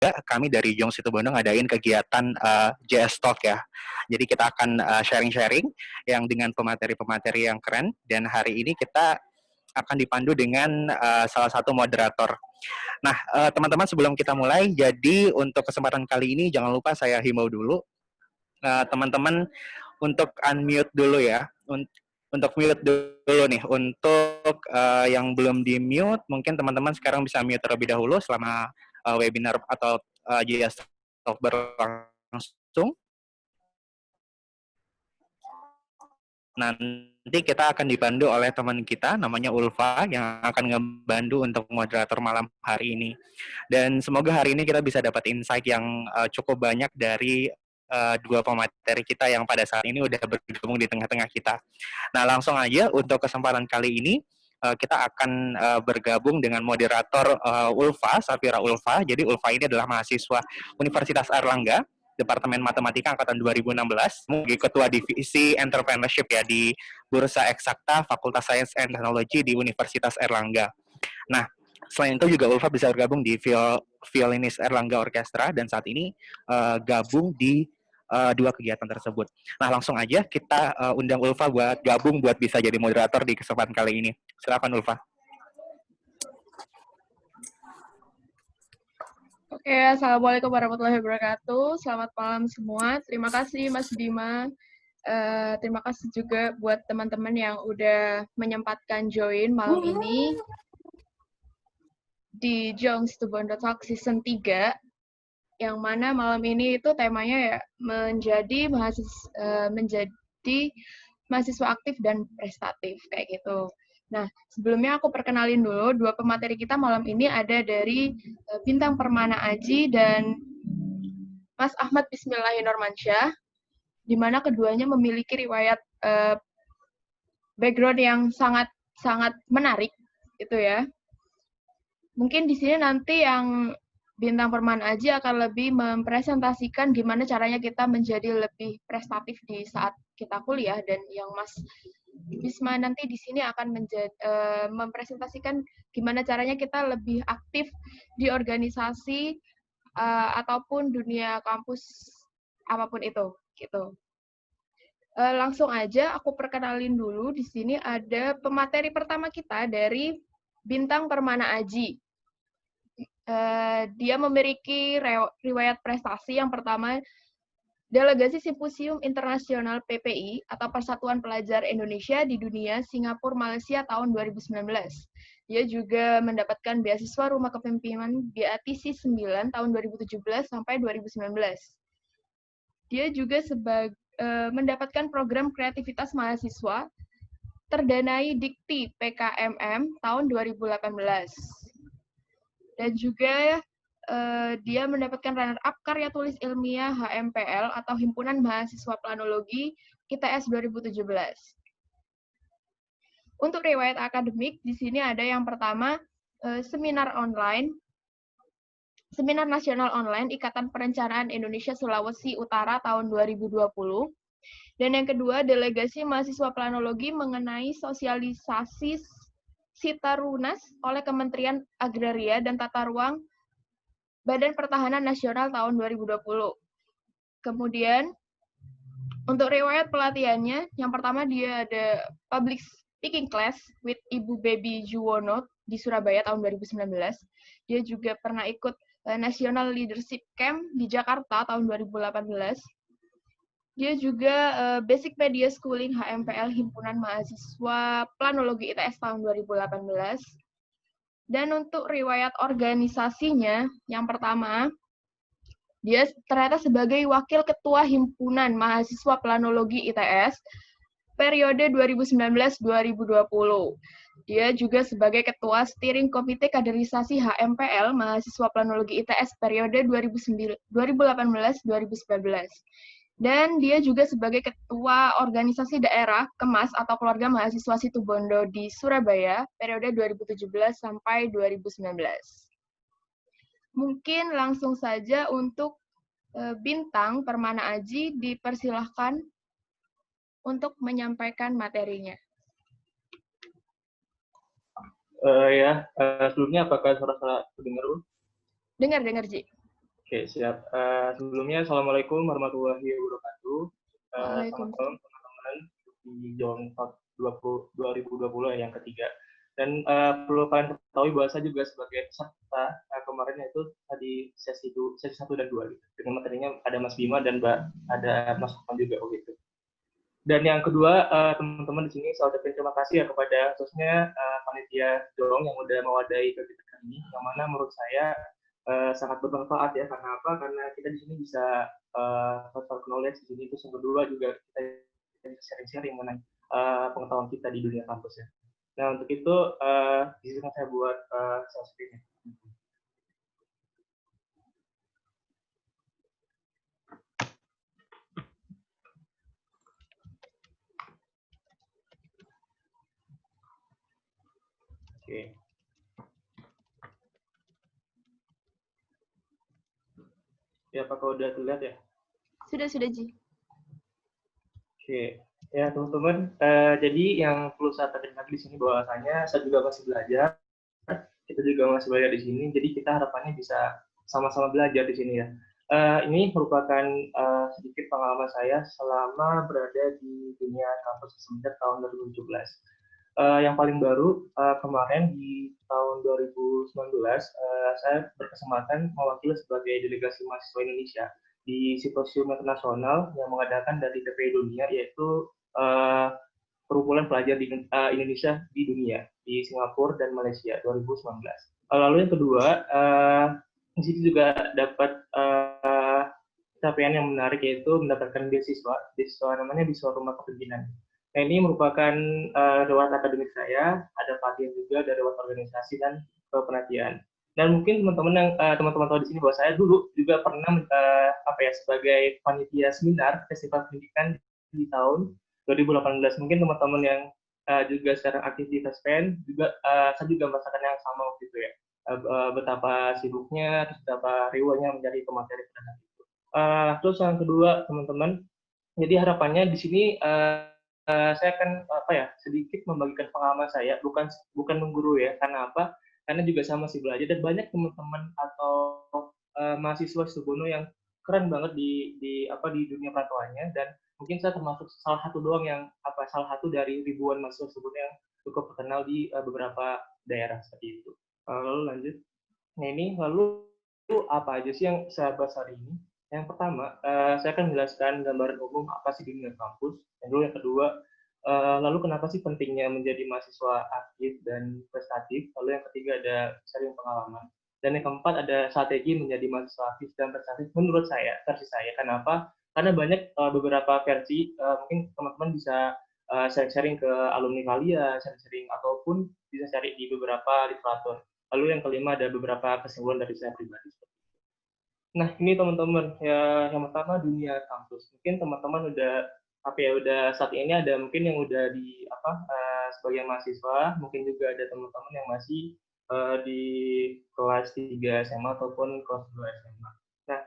kami dari Jong Situbondo ngadain kegiatan JS Talk ya. Jadi kita akan sharing-sharing yang dengan pemateri-pemateri yang keren, dan hari ini kita akan dipandu dengan salah satu moderator. Nah, teman-teman sebelum kita mulai, jadi untuk kesempatan kali ini jangan lupa saya himbau dulu, teman-teman untuk unmute dulu ya. Untuk mute dulu nih, untuk yang belum di mute, mungkin teman-teman sekarang bisa mute terlebih dahulu selama webinar atau JS Talk berlangsung. Nanti kita akan dibantu oleh teman kita, namanya Ulfa, yang akan ngebantu untuk moderator malam hari ini. Dan semoga hari ini kita bisa dapat insight yang cukup banyak dari dua pemateri kita yang pada saat ini udah bergabung di tengah-tengah kita. Nah, langsung aja untuk kesempatan kali ini, kita akan bergabung dengan moderator Ulfa, Safira Ulfa. Jadi Ulfa ini adalah mahasiswa Universitas Airlangga, Departemen Matematika Angkatan 2016, sebagai Ketua Divisi Entrepreneurship ya di Bursa Eksakta Fakultas Sains and Teknologi di Universitas Airlangga. Nah, selain itu juga Ulfa bisa bergabung di Violinis Airlangga Orkestra, dan saat ini gabung di dua kegiatan tersebut. Nah, langsung aja kita undang Ulfa buat gabung, buat bisa jadi moderator di kesempatan kali ini. Silakan Ulfa. Oke, Assalamualaikum warahmatullahi wabarakatuh. Selamat malam semua. Terima kasih Mas Bima. Terima kasih juga buat teman-teman yang udah menyempatkan join malam ini di Jong Situbondo Talk Season 3, yang mana malam ini itu temanya ya menjadi mahasiswa aktif dan prestatif kayak gitu. Nah, sebelumnya aku perkenalin dulu dua pemateri kita malam ini, ada dari Bintang Permana Aji dan Mas Ahmad Bismillahirrahmansyah, di mana keduanya memiliki riwayat background yang sangat menarik, gitu ya. Mungkin di sini nanti yang Bintang Permana Aji akan lebih mempresentasikan gimana caranya kita menjadi lebih prestatif di saat kita kuliah, dan yang Mas Bisma nanti di sini akan mempresentasikan gimana caranya kita lebih aktif di organisasi ataupun dunia kampus apapun itu, gitu. Langsung aja aku perkenalin dulu. Di sini ada pemateri pertama kita dari Bintang Permana Aji. Dia memiliki riwayat prestasi. Yang pertama, Delegasi Simposium Internasional PPI atau Persatuan Pelajar Indonesia di Dunia Singapura Malaysia tahun 2019. Dia juga mendapatkan beasiswa Rumah Kepemimpinan BATC 9 tahun 2017 sampai 2019. Dia juga mendapatkan program kreativitas mahasiswa terdanai Dikti PKMM tahun 2018. Dan juga dia mendapatkan runner-up karya tulis ilmiah HMPL atau Himpunan Mahasiswa Planologi ITS 2017. Untuk riwayat akademik, di sini ada yang pertama, seminar nasional online Ikatan Perencanaan Indonesia Sulawesi Utara tahun 2020. Dan yang kedua, delegasi mahasiswa planologi mengenai sosialisasi Sitarunas oleh Kementerian Agraria dan Tata Ruang Badan Pertahanan Nasional tahun 2020. Kemudian, untuk riwayat pelatihannya, yang pertama dia ada Public Speaking Class with Ibu Baby Juwono di Surabaya tahun 2019. Dia juga pernah ikut National Leadership Camp di Jakarta tahun 2018. Dia juga Basic Media Schooling HMPL Himpunan Mahasiswa Planologi ITS tahun 2018. Dan untuk riwayat organisasinya, yang pertama, dia ternyata sebagai Wakil Ketua Himpunan Mahasiswa Planologi ITS periode 2019-2020. Dia juga sebagai Ketua Steering Komite Kaderisasi HMPL Mahasiswa Planologi ITS periode 2018-2019. Dan dia juga sebagai Ketua Organisasi Daerah Kemas atau Keluarga Mahasiswa Situbondo di Surabaya periode 2017 sampai 2019. Mungkin langsung saja untuk Bintang Permana Aji dipersilahkan untuk menyampaikan materinya. Sebelumnya apakah suara-suara terdengar? Dengar, Ji. Oke, siap. Sebelumnya, Assalamualaikum warahmatullahi wabarakatuh. Selamat Waalaikumsalam. malam teman-teman di John Talk 2020 yang ketiga. Dan perlu kalian ketahui bahwa saya juga sebagai peserta kemarin itu tadi sesi 1 dan 2 gitu. Dengan materinya ada Mas Bima dan ada Mas Lukman juga gitu. Dan yang kedua, teman-teman di sini saya ucapkan terima kasih ya kepada khususnya panitia Dorong yang udah mewadahi kegiatan ini, yang mana menurut saya sangat bermanfaat ya. Karena apa? Karena kita di sini bisa transfer knowledge di sini. Terus yang kedua juga kita bisa sharing-sharing mengenai pengetahuan kita di dunia kampus ya. Nah untuk itu izinkan saya buat share screen. Oke. Ya, apakah udah terlihat ya? Sudah, Ji. Oke, ya teman-teman. Jadi yang perlu saya tekankan di sini bahwasanya saya juga masih belajar, kita juga masih belajar di sini. Jadi kita harapannya bisa sama-sama belajar di sini ya. Ini merupakan sedikit pengalaman saya selama berada di dunia kampus semenjak tahun 2017. Yang paling baru kemarin di tahun 2019 saya berkesempatan mewakili sebagai delegasi mahasiswa Indonesia di simposium internasional yang mengadakan dari TPI Dunia, yaitu perkumpulan pelajar di Indonesia di dunia di Singapura dan Malaysia 2019. Lalu yang kedua, di situ juga dapat capaian yang menarik, yaitu mendapatkan beasiswa namanya beasiswa rumah kepemimpinan. Nah, ini merupakan lewat akademik saya, ada pelatihan juga dari lewat organisasi dan penelitian. Dan mungkin teman-teman yang teman-teman tahu di sini bahwa saya dulu juga pernah sebagai panitia seminar festival pendidikan di tahun 2018. Mungkin teman-teman yang juga sekarang aktif di FESPEN juga saya juga merasakan yang sama waktu itu ya. Betapa sibuknya, terus betapa riuhnya mencari pemateri pada saat itu. Terus yang kedua teman-teman, jadi harapannya di sini saya akan sedikit membagikan pengalaman saya, bukan mengguru ya. Karena apa? Karena juga saya masih belajar dan banyak teman-teman atau mahasiswa Subono yang keren banget di dunia perantauannya, dan mungkin saya termasuk salah satu dari ribuan mahasiswa Subono yang cukup terkenal di beberapa daerah seperti itu. Lalu lanjut. Nah ini lalu apa aja sih yang saya bahas hari ini? Yang pertama, saya akan menjelaskan gambaran umum apa sih dunia kampus. Yang kedua, lalu kenapa sih pentingnya menjadi mahasiswa aktif dan prestatif. Lalu yang ketiga ada sharing pengalaman. Dan yang keempat ada strategi menjadi mahasiswa aktif dan prestatif menurut saya, versi saya. Kenapa? Karena banyak beberapa versi, mungkin teman-teman bisa sharing-sharing ke alumni kalian, sharing-sharing ataupun bisa cari di beberapa literatur. Lalu yang kelima ada beberapa kesimpulan dari saya pribadi. Nah, ini teman-teman, ya yang pertama dunia kampus. Mungkin teman-teman udah saat ini ada mungkin yang udah sebagai mahasiswa, mungkin juga ada teman-teman yang masih di kelas 3 SMA ataupun kelas 2 SMA. Nah,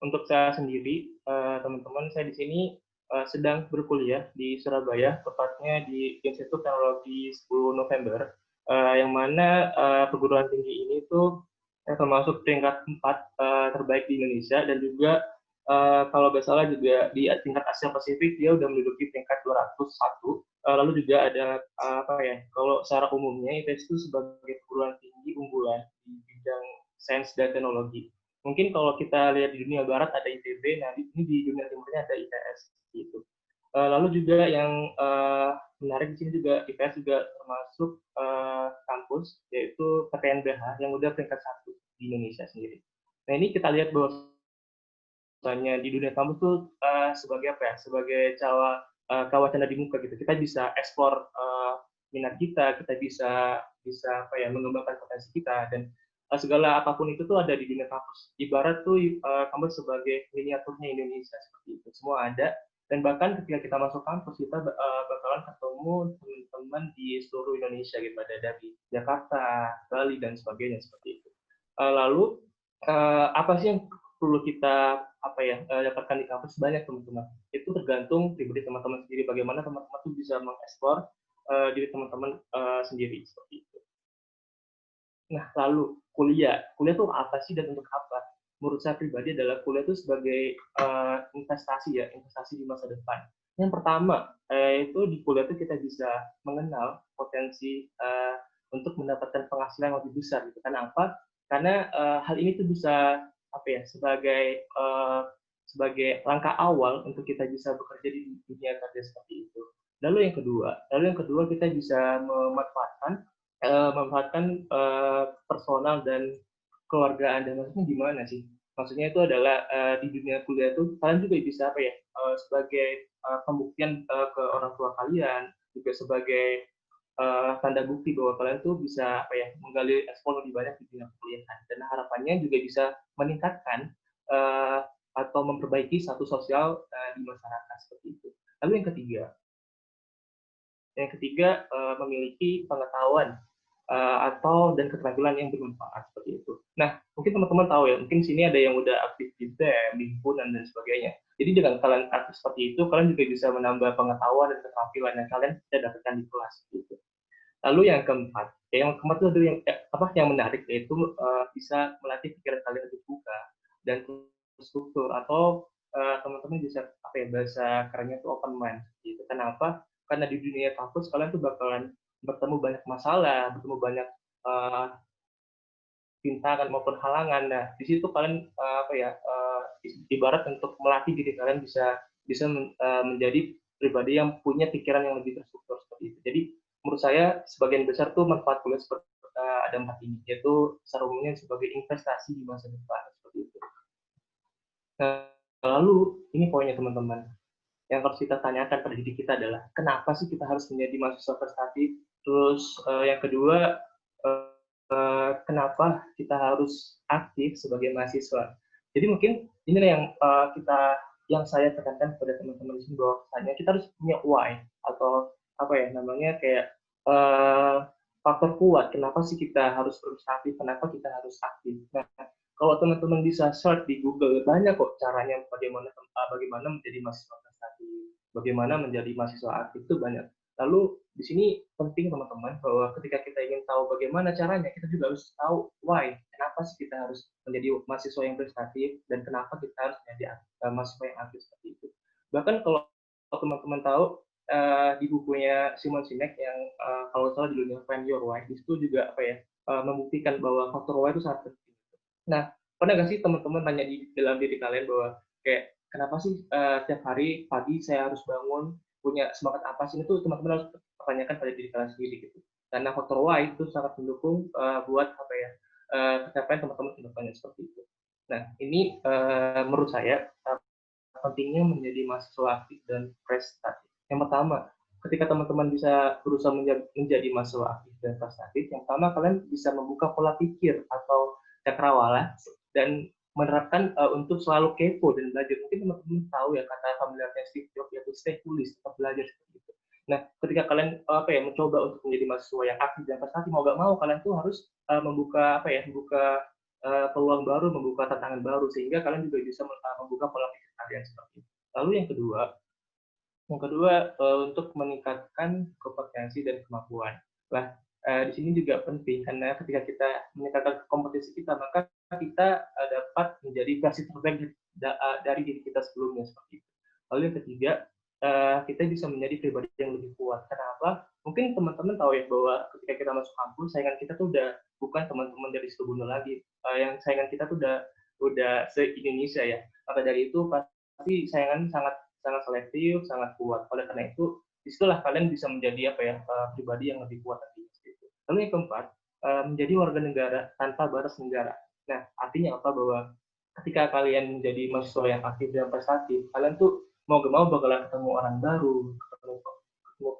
untuk saya sendiri, teman-teman, saya di sini sedang berkuliah di Surabaya, tepatnya di Institut Teknologi 10 November, yang mana perguruan tinggi ini tuh termasuk peringkat 4 terbaik di Indonesia, dan juga kalau nggak salah juga di tingkat Asia Pasifik dia udah menduduki peringkat 201. Lalu juga ada kalau secara umumnya ITS itu sebagai perguruan tinggi unggulan di bidang sains dan teknologi. Mungkin kalau kita lihat di dunia barat ada ITB, nah ini di dunia timurnya ada ITS gitu. Lalu juga yang menarik di sini juga ITS juga termasuk kampus, yaitu PTNBH yang udah peringkat 1 di Indonesia sendiri. Nah ini kita lihat bahwasanya di dunia kampus tuh sebagai sebagai kawah canda di muka gitu. Kita bisa eksplor minat kita bisa mengembangkan potensi kita, dan segala apapun itu tuh ada di dunia kampus. Ibarat tuh kampus sebagai miniaturnya Indonesia seperti itu. Semua ada, dan bahkan ketika kita masuk kampus kita bakalan ketemu teman-teman di seluruh Indonesia gitu, ada dari Jakarta, Bali dan sebagainya seperti itu. Lalu apa sih yang perlu kita dapatkan di kampus? Banyak teman-teman. Itu tergantung pribadi teman-teman sendiri, bagaimana teman-teman tuh bisa mengeksplor diri teman-teman sendiri seperti itu. Nah, lalu kuliah tuh apa sih dan untuk apa? menurut saya pribadi adalah kuliah itu sebagai investasi ya, investasi di masa depan. Yang pertama, itu di kuliah itu kita bisa mengenal potensi untuk mendapatkan penghasilan yang lebih besar gitu. Karena apa? Karena hal ini tuh bisa apa ya, sebagai langkah awal untuk kita bisa bekerja di dunia kerja seperti itu. Lalu yang kedua kita bisa memanfaatkan personal dan keluarga Anda. Maksudnya gimana sih? Maksudnya itu adalah di dunia kuliah itu kalian juga bisa apa ya, sebagai pembuktian ke orang tua kalian, juga sebagai tanda bukti bahwa kalian tuh bisa apa ya, menggali ekspor lebih banyak di dunia perkuliahan, dan harapannya juga bisa meningkatkan atau memperbaiki status sosial di masyarakat seperti itu. Lalu yang ketiga memiliki pengetahuan dan keterampilan yang bermanfaat seperti itu. Nah, mungkin teman-teman tahu ya, mungkin sini ada yang udah aktif di BEM, di himpunan dan sebagainya. Jadi dengan kalian aktif seperti itu, kalian juga bisa menambah pengetahuan dan keterampilan yang kalian tidak dapatkan di kelas gitu. Lalu yang keempat itu adalah yang menarik, yaitu bisa melatih pikiran kalian lebih buka dan struktur, atau teman-teman bisa apa ya, bahasa kerennya itu open mind gitu. Kenapa? Karena di dunia kampus kalian tuh bakalan bertemu banyak masalah, bertemu banyak rintangan maupun halangan. Nah, di situ kalian ibarat untuk melatih diri kalian bisa menjadi pribadi yang punya pikiran yang lebih terstruktur seperti itu. Jadi menurut saya sebagian besar tuh manfaat kuliah seperti ada 4 ini, yaitu secara umumnya sebagai investasi di masa depan seperti itu. Nah, lalu ini poinnya teman-teman, yang harus kita tanyakan pada diri kita adalah kenapa sih kita harus menjadi mahasiswa prestatif? Terus yang kedua, kenapa kita harus aktif sebagai mahasiswa? Jadi mungkin inilah yang saya tekankan kepada teman-teman di sini, bahwasanya kita harus punya why, atau apa ya namanya, kayak faktor kuat kenapa sih kita harus aktif, kenapa kita harus aktif. Nah, kalau teman-teman bisa search di Google, banyak kok caranya bagaimana menjadi mahasiswa prestatif, bagaimana menjadi mahasiswa aktif, itu banyak. Lalu di sini penting teman-teman, bahwa ketika kita ingin tahu bagaimana caranya, kita juga harus tahu why, kenapa sih kita harus menjadi mahasiswa yang prestatif, dan kenapa kita harus menjadi mahasiswa yang aktif seperti itu. Bahkan kalau teman-teman tahu di bukunya Simon Sinek yang kalau salah judulnya Find Your Why, itu juga apa ya, membuktikan bahwa faktor why itu sangat penting. Nah, pernah nggak sih teman-teman tanya di dalam diri kalian bahwa kayak kenapa sih tiap hari pagi saya harus bangun, punya semangat apa sih? Itu teman-teman harus pertanyakan pada diri kalian sendiri gitu. Karena faktor why itu sangat mendukung buat apa ya, pencapaian teman-teman ke depannya seperti itu. Nah, ini menurut saya pentingnya menjadi mahasiswa aktif dan prestatif. Yang pertama, ketika teman-teman bisa berusaha menjadi mahasiswa aktif dan prestatif, yang pertama kalian bisa membuka pola pikir atau cakrawala dan menerapkan untuk selalu kepo dan belajar. Mungkin teman-teman tahu ya kata familiarnya Steve Jobs, yaitu stay foolish, tetap belajar seperti itu. Nah, ketika kalian mencoba untuk menjadi mahasiswa yang aktif dan prestatif, mau gak mau kalian tuh harus membuka peluang baru, membuka tantangan baru, sehingga kalian juga bisa membuka pola pikir kalian seperti itu. Lalu yang kedua untuk meningkatkan kompetensi dan kemampuan. Nah, di sini juga penting, karena ketika kita meningkatkan kompetensi kita, maka kita dapat menjadi versi terbaik dari diri kita sebelumnya seperti itu. Lalu yang ketiga, kita bisa menjadi pribadi yang lebih kuat. Kenapa? Mungkin teman-teman tahu ya bahwa ketika kita masuk kampus, saingan kita tuh udah bukan teman-teman dari Situbondo lagi. Yang saingan kita tuh udah se-Indonesia ya. Maka dari itu pasti saingan sangat selektif, sangat kuat. Oleh karena itu, disitulah kalian bisa menjadi pribadi yang lebih kuat nanti. Lalu yang keempat, menjadi warga negara tanpa batas negara. Nah, artinya apa? Bahwa ketika kalian menjadi mahasiswa yang aktif dan prestatif, kalian tuh mau gak mau bakalan ketemu orang baru, ketemu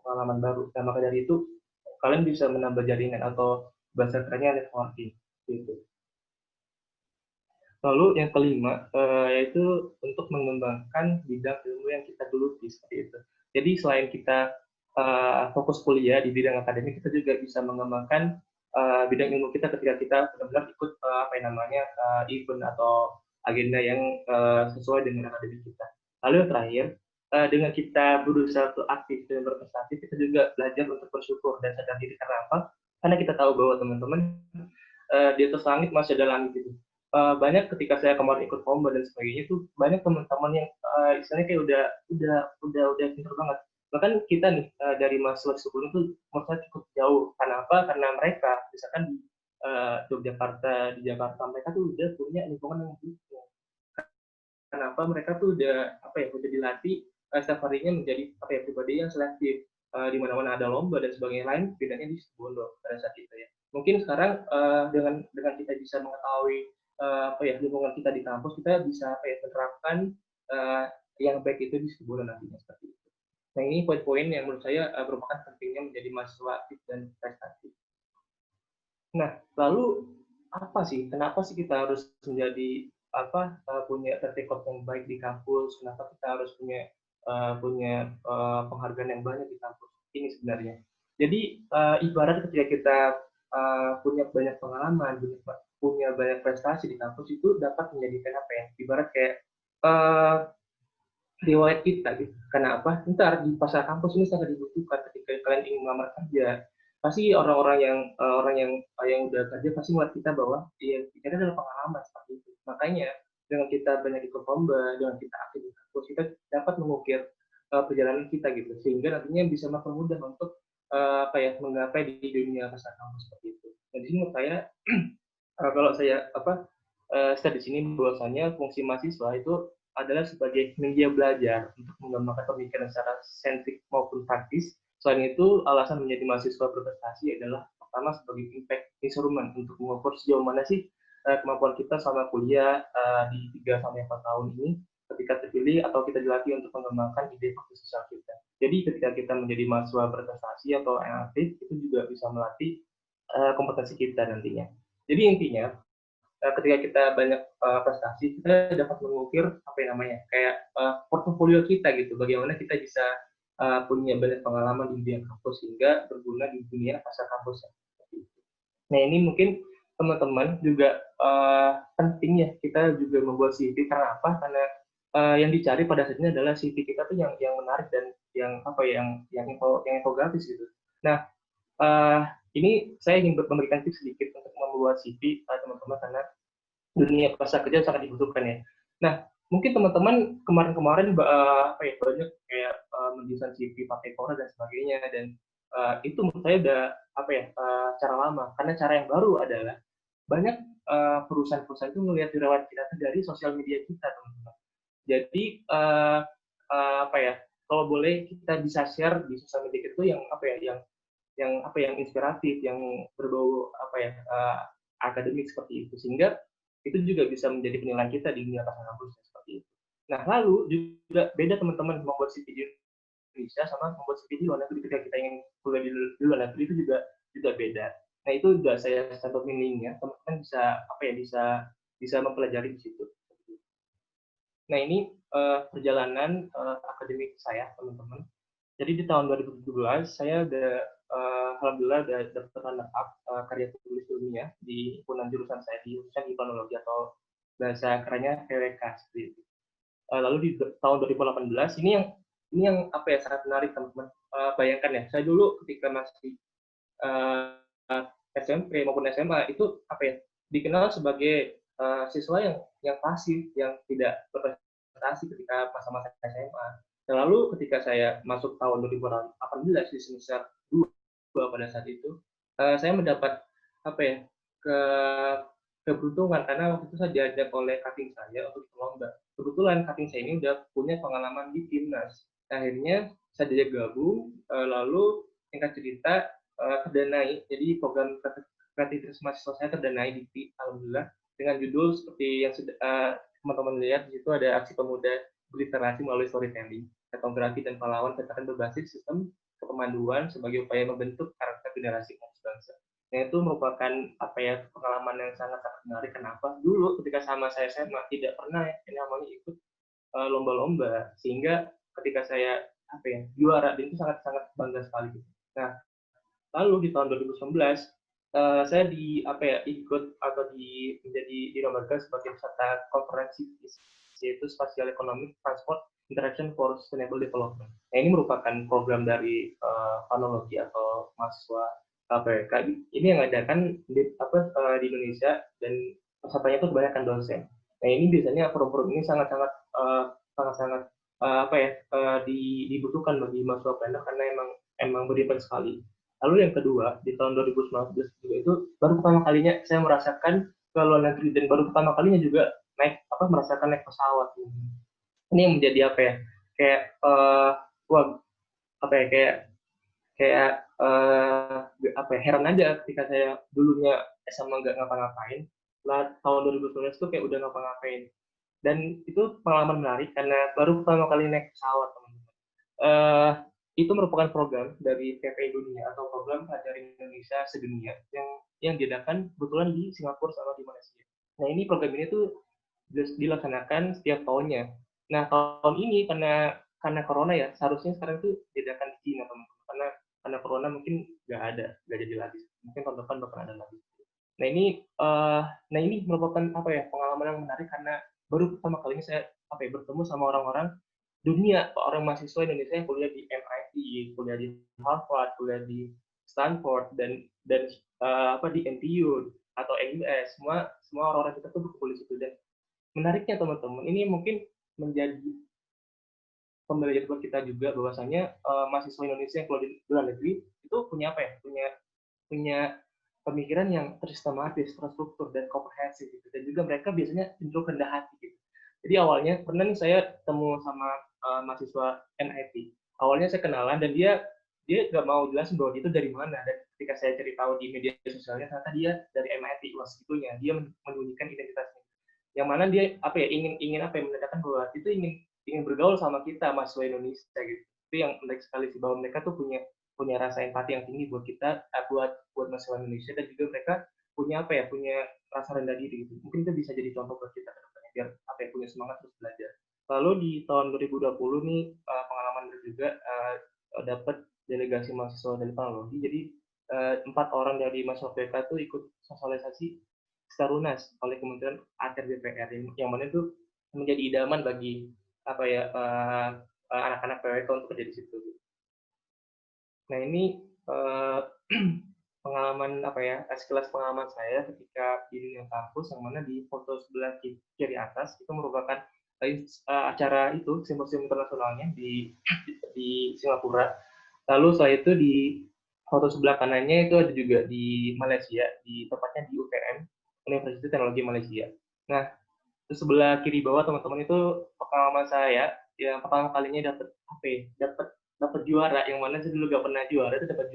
pengalaman baru. Nah, maka dari itu, kalian bisa menambah jaringan atau bahasa kerennya networking. Gitu. Lalu yang kelima, yaitu untuk mengembangkan bidang ilmu yang kita geluti seperti itu. Jadi selain kita fokus kuliah di bidang akademik, kita juga bisa mengembangkan bidang ilmu kita ketika kita benar-benar ikut event atau agenda yang sesuai dengan akademik kita. Lalu yang terakhir, dengan kita berusaha untuk aktif dan berprestasi, kita juga belajar untuk bersyukur dan sadar diri. Karena apa? Karena kita tahu bahwa teman-teman di atas langit masih ada langit itu. banyak ketika saya kemarin ikut lomba dan sebagainya tuh banyak teman-teman yang istilahnya kayak udah pintar banget. Bahkan kita nih dari mahasiswa sebelum tuh menurut saya cukup jauh. Karena apa? Karena mereka misalkan di Yogyakarta, di Jakarta, mereka tuh udah punya lingkungan yang mendukung. Kenapa mereka tuh udah udah dilatih setiap harinya menjadi pribadi yang selektif, di mana-mana ada lomba dan sebagainya lain, bedanya di Situbondo pada saat itu ya. Mungkin sekarang dengan kita bisa mengetahui lingkungan kita di kampus, kita bisa menerapkan yang baik itu di Situbondo nantinya seperti itu. Nah, ini poin-poin yang menurut saya merupakan pentingnya menjadi mahasiswa aktif dan prestatif. Nah, lalu apa sih? Kenapa sih kita harus menjadi punya track record yang baik di kampus? Kenapa kita harus punya penghargaan yang banyak di kampus? Ini sebenarnya. Jadi ibarat ketika kita punya banyak pengalaman, punya banyak prestasi di kampus itu dapat menjadikan ibarat kayak riwayat kita gitu. Kenapa? Ntar di pasar kampus ini sangat dibutuhkan ketika kalian ingin melamar kerja. Pasti orang yang udah kerja pasti melihat kita bahwa kita adalah pengalaman seperti itu. Makanya dengan kita banyak ikut lomba, dengan kita aktif di kampus, kita dapat mengukir perjalanan kita gitu, sehingga nantinya bisa mempermudah untuk menggapai di dunia pasar kampus seperti itu. Dan di sini menurut saya kalau saya start di sini bahwasanya fungsi mahasiswa itu adalah sebagai media belajar untuk mengembangkan pemikiran secara saintifik maupun praktis. Selain itu, alasan menjadi mahasiswa berprestasi adalah pertama sebagai impact instrument untuk mengukur sejauh mana sih kemampuan kita selama kuliah di 3-4 tahun ini ketika terpilih atau kita dilatih untuk mengembangkan ide fakta sosial kita. Jadi ketika kita menjadi mahasiswa berprestasi atau yang aktif, itu juga bisa melatih kompetensi kita nantinya. Jadi intinya, ketika kita banyak prestasi, kita dapat mengukir portofolio kita gitu, bagaimana kita bisa punya banyak pengalaman di dunia kampus sehingga berguna di dunia pasar kampus. Nah, ini mungkin teman-teman juga pentingnya kita juga membuat CV. Karena apa? Karena yang dicari pada saat ini adalah CV kita tuh yang menarik dan yang infografis gitu. Nah, ini saya ingin memberikan tips sedikit untuk membuat CV teman-teman, karena dunia pasar kerja sangat dibutuhkan ya. Nah, mungkin teman-teman kemarin-kemarin banyak kayak mendesain CV pakai Canva dan sebagainya, dan itu menurut saya udah cara lama. Karena cara yang baru adalah banyak perusahaan-perusahaan itu melihat riwayat kita dari sosial media kita, teman-teman. Jadi kalau boleh kita bisa share di sosial media itu yang inspiratif, yang berbau akademik seperti itu, sehingga itu juga bisa menjadi penilaian kita di dunia pasar kampus seperti itu. Nah, lalu juga beda teman-teman membuat CV di Indonesia sama membuat CV di luar negeri. Ketika kita ingin kuliah di luar negeri itu juga beda. Nah, itu juga saya cantumin linknya, teman-teman bisa mempelajari di situ. Nah, ini perjalanan akademik saya, teman-teman. Jadi di tahun 2017 saya alhamdulillah udah dapat runner-up karya tulis ilmiah di himpunan jurusan saya di jurusan Ipanologi atau bahasa kerennya PWK seperti itu. Lalu di tahun 2018 ini yang sangat menarik, teman-teman. Bayangkan ya, saya dulu ketika masih SMP maupun SMA itu dikenal sebagai siswa yang pasif, yang tidak berprestasi ketika masa-masa SMA. Lalu ketika saya masuk tahun 2018 di semester 2 pada saat itu, saya mendapat keberuntungan karena waktu itu saya diajak oleh cutting saya untuk lomba. Kebetulan cutting saya ini udah punya pengalaman di timnas. Akhirnya saya diajak gabung, lalu singkat cerita terdanai. Jadi program kreativitas mahasiswa saya terdanai di alhamdulillah dengan judul seperti yang sudah teman-teman lihat di situ, ada aksi pemuda berliterasi melalui storytelling, etnografi dan pahlawan katakan berbasis sistem kepemanduan sebagai upaya membentuk karakter generasi penerus bangsa. Nah, itu merupakan pengalaman yang sangat menarik. Kenapa? Dulu ketika sama saya SMA tidak pernah namanya ikut lomba-lomba, sehingga ketika saya juara, dan itu sangat bangga sekali. Nah, lalu di tahun 2019 saya ikut atau menjadi dinobatkan sebagai peserta konferensi yaitu Spatial Economic Transport Interaction for Sustainable Development. Nah, ini merupakan program dari panologi atau mahasiswa KPK. Ini yang adakan di Indonesia, dan pesertanya itu kebanyakan dosen. Nah ini biasanya forum-forum ini sangat-sangat dibutuhkan bagi mahasiswa planner karena emang berimpact sekali. Lalu yang kedua, di tahun 2019 juga itu baru pertama kalinya saya merasakan ke luar negeri, dan baru pertama kalinya juga merasakan naik pesawat. Ini yang menjadi kayak wah kayak heran aja ketika saya dulunya SMA nggak ngapa-ngapain, setelah tahun 2019 itu kayak udah ngapa-ngapain. Dan itu pengalaman menarik karena baru pertama kali naik pesawat, teman-teman. Itu merupakan program dari PPI Dunia atau program Pelajar Indonesia Sedunia yang diadakan kebetulan di Singapura sama di Malaysia. Nah ini program ini tuh dilaksanakan setiap tahunnya. Nah tahun ini karena corona ya, seharusnya sekarang tuh diadakan di China, teman-teman. Karena corona mungkin nggak jadi lagi. Mungkin tahun depan bakal ada lagi. Nah ini merupakan pengalaman yang menarik karena baru pertama kalinya saya bertemu sama orang-orang dunia, orang mahasiswa Indonesia yang kuliah di MIT, kuliah di Harvard, kuliah di Stanford, dan di NTU atau NUS, semua orang-orang kita tuh berkumpul di situ. Dan menariknya teman-teman, ini mungkin menjadi pembelajaran buat kita juga bahwasanya mahasiswa Indonesia yang keluar di luar negeri itu punya punya pemikiran yang sistematis, terstruktur, dan komprehensif gitu. Dan juga mereka biasanya cenderung rendah hati gitu. Jadi awalnya pernah nih saya ketemu sama mahasiswa NIT. Awalnya saya kenalan dan dia nggak mau jelasin bahwa dia itu dari mana, dan ketika saya cari tahu di media sosialnya ternyata dia dari MIT. Wah, segitunya dia menyembunyikan identitasnya. Yang mana dia ingin menandakan bahwa itu ingin bergaul sama kita mahasiswa Indonesia gitu. Itu yang menarik sekali sih, bahwa mereka tuh punya rasa empati yang tinggi buat kita, buat mahasiswa Indonesia, dan juga mereka punya rasa rendah diri gitu. Mungkin itu bisa jadi contoh buat kita ke depannya biar punya semangat terus belajar. Lalu di tahun 2020 nih pengalaman juga dapat delegasi mahasiswa dari teknologi. Jadi 4 orang dari mahasiswa PK itu ikut sosialisasi Starunas oleh Kementerian ATR DPR, yang mana itu menjadi idaman bagi anak-anak PWK untuk kerja di situ. Nah ini pengalaman sekilas pengalaman saya ketika di dunia kampus, yang mana di foto sebelah kiri atas itu merupakan acara itu simposium internasionalnya di Singapura. Lalu setelah itu di foto sebelah kanannya itu ada juga di Malaysia, di tepatnya di UTM, Universitas Teknologi Malaysia. Nah di sebelah kiri bawah teman-teman itu pengalaman saya yang pertama kalinya dapat juara, yang mana saya dulu gak pernah juara, itu dapat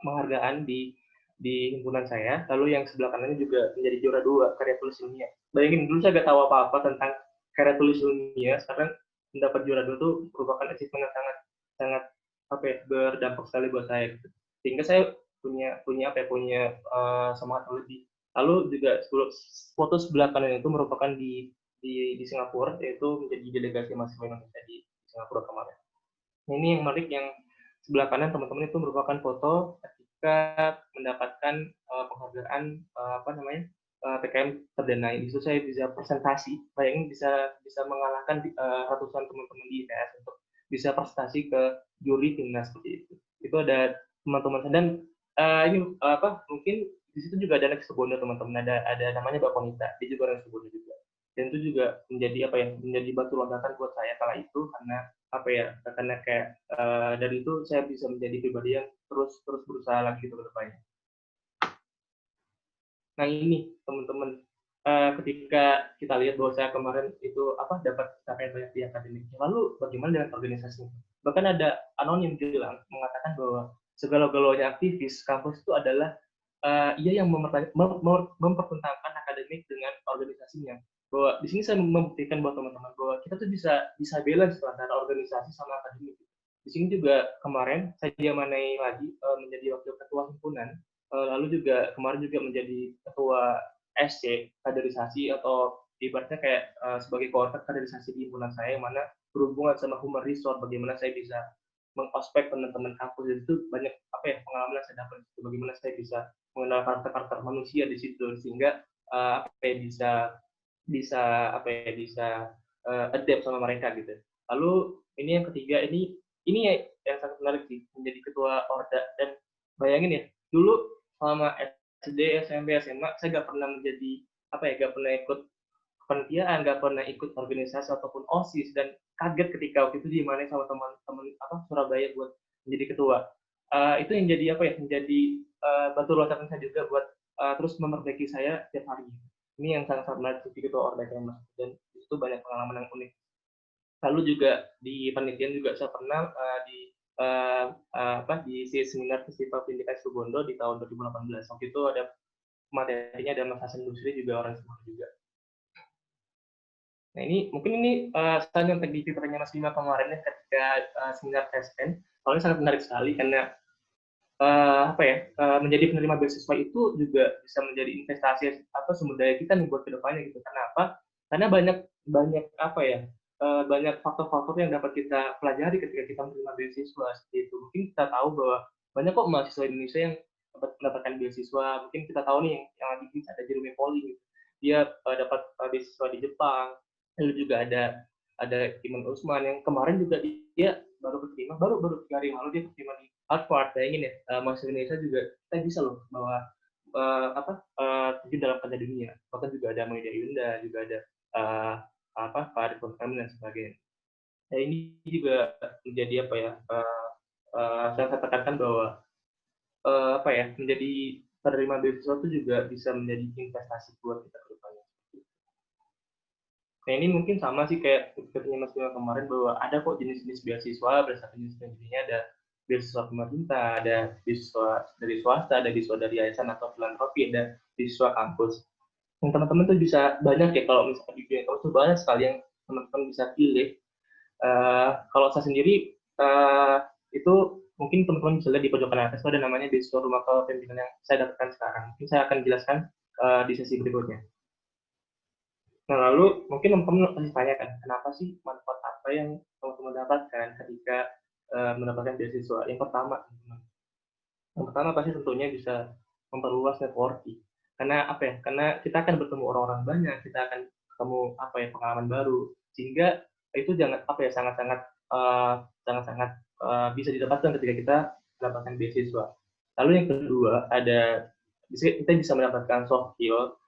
penghargaan di himpunan saya. Lalu yang sebelah kanannya juga menjadi juara 2 karya tulis ilmiah. Bayangin, dulu saya gak tahu apa-apa tentang karya tulis ilmiah, sekarang mendapat juara 2 itu merupakan achievement yang sangat berdampak sekali buat saya. Sehingga saya punya semangat lebih. Lalu juga foto sebelah kanan itu merupakan di Singapura, yaitu menjadi delegasi mahasiswa Indonesia di Singapura kemarin. Nah, ini yang menarik, yang sebelah kanan teman-teman itu merupakan foto ketika mendapatkan penghargaan PKM terdanai. Di situ saya bisa presentasi, bayangin bisa mengalahkan ratusan teman-teman di ITS untuk bisa presentasi ke juri timnas seperti itu. Itu ada teman-teman, dan ini mungkin di situ juga ada anak Sebondo, teman-teman, ada namanya Mbak Konita, dia juga orang Sebondo juga. Dan itu juga menjadi batu loncatan buat saya kala itu, karena kayak dari itu saya bisa menjadi pribadi yang terus berusaha lagi ke depannya. Nah ini teman-teman, ketika kita lihat bahwa saya kemarin itu dapat capaian banyak di akademik, lalu bagaimana dengan organisasi? Bahkan ada anonim bilang mengatakan bahwa segala-galanya aktivis kampus itu adalah ia yang mempertentangkan akademik dengan organisasinya. Bahwa di sini saya membuktikan buat teman-teman bahwa kita tuh bisa balance antara organisasi sama akademik. Di sini juga kemarin saya diamanai lagi menjadi wakil ketua himpunan, lalu juga kemarin juga menjadi ketua SC kaderisasi, atau ibaratnya kayak sebagai koordinator kaderisasi di himpunan saya, yang mana berhubungan sama human resource, bagaimana saya bisa mengospek teman-teman kampus. Dan itu banyak pengalaman yang saya dapat, bagaimana saya bisa mengenal karakter manusia di situ, sehingga bisa adapt sama mereka gitu. Lalu ini yang ketiga, ini yang sangat menarik sih, menjadi ketua Orda. Dan bayangin ya, dulu selama SD, SMP, SMA, saya nggak pernah menjadi nggak pernah ikut kepanitiaan, nggak pernah ikut organisasi ataupun OSIS, dan kaget ketika waktu itu dimana sama teman-teman Surabaya buat menjadi ketua. Itu yang jadi menjadi batu loncatan saya juga buat terus memperbaiki saya setiap hari. Ini yang sangat-sangat menarik di ketua Orbaik, Mas, dan itu banyak pengalaman yang unik. Lalu juga di penelitian juga saya pernah di seminar Festival Pendidikan Situbondo di tahun 2018. Waktu itu ada materinya ada Mas Hasan Busri, juga orang Semarang juga. Nah ini mungkin saya nyontek di Twitternya Mas Bima kemarin ya ketika seminar TSN. Soalnya sangat menarik sekali karena menjadi penerima beasiswa itu juga bisa menjadi investasi sumber daya kita nih buat kedepannya gitu. Kenapa? Karena banyak faktor-faktor yang dapat kita pelajari ketika kita menerima beasiswa seperti itu. Mungkin kita tahu bahwa banyak kok mahasiswa Indonesia yang mendapatkan beasiswa. Mungkin kita tahu nih yang lagi ada Jerome Pauly gitu. Dia dapat beasiswa di Jepang. Lalu juga ada Iman Usman yang kemarin juga dia baru 3 hari lalu dia keterima di Harvard. Bayangin ya, mahasiswa Indonesia juga kita bisa loh bahwa terjun dalam kancah dunia. Bahkan juga ada Maida Yunda, juga ada Pak Ridwan Kamil dan sebagainya. Nah ini juga menjadi saya katakan bahwa menjadi penerima beasiswa itu juga bisa menjadi investasi buat kita ke depannya. Nah ini mungkin sama sih kayak sepertinya Mas Bima kemarin bahwa ada kok jenis-jenis beasiswa, berdasarkan jenis-jenisnya ada beasiswa pemerintah, ada beasiswa dari swasta, ada beasiswa dari yayasan atau filantropi, ada beasiswa kampus. Yang teman-teman tuh bisa banyak ya, kalau misalkan di dunia kampus tuh banyak sekali yang teman-teman bisa pilih. Kalau saya sendiri itu mungkin teman-teman bisa lihat di pojokan atas itu ada namanya beasiswa rumah kepemimpinan yang saya dapatkan sekarang. Mungkin saya akan jelaskan di sesi berikutnya. Nah, lalu mungkin teman-teman pasti tanya kan, kenapa sih manfaat apa yang teman-teman dapatkan ketika mendapatkan beasiswa? Yang pertama pasti tentunya bisa memperluas networking. Karena Karena kita akan bertemu orang-orang banyak, kita akan ketemu pengalaman baru, sehingga itu sangat-sangat bisa didapatkan ketika kita mendapatkan beasiswa. Lalu yang kedua kita bisa mendapatkan soft skill.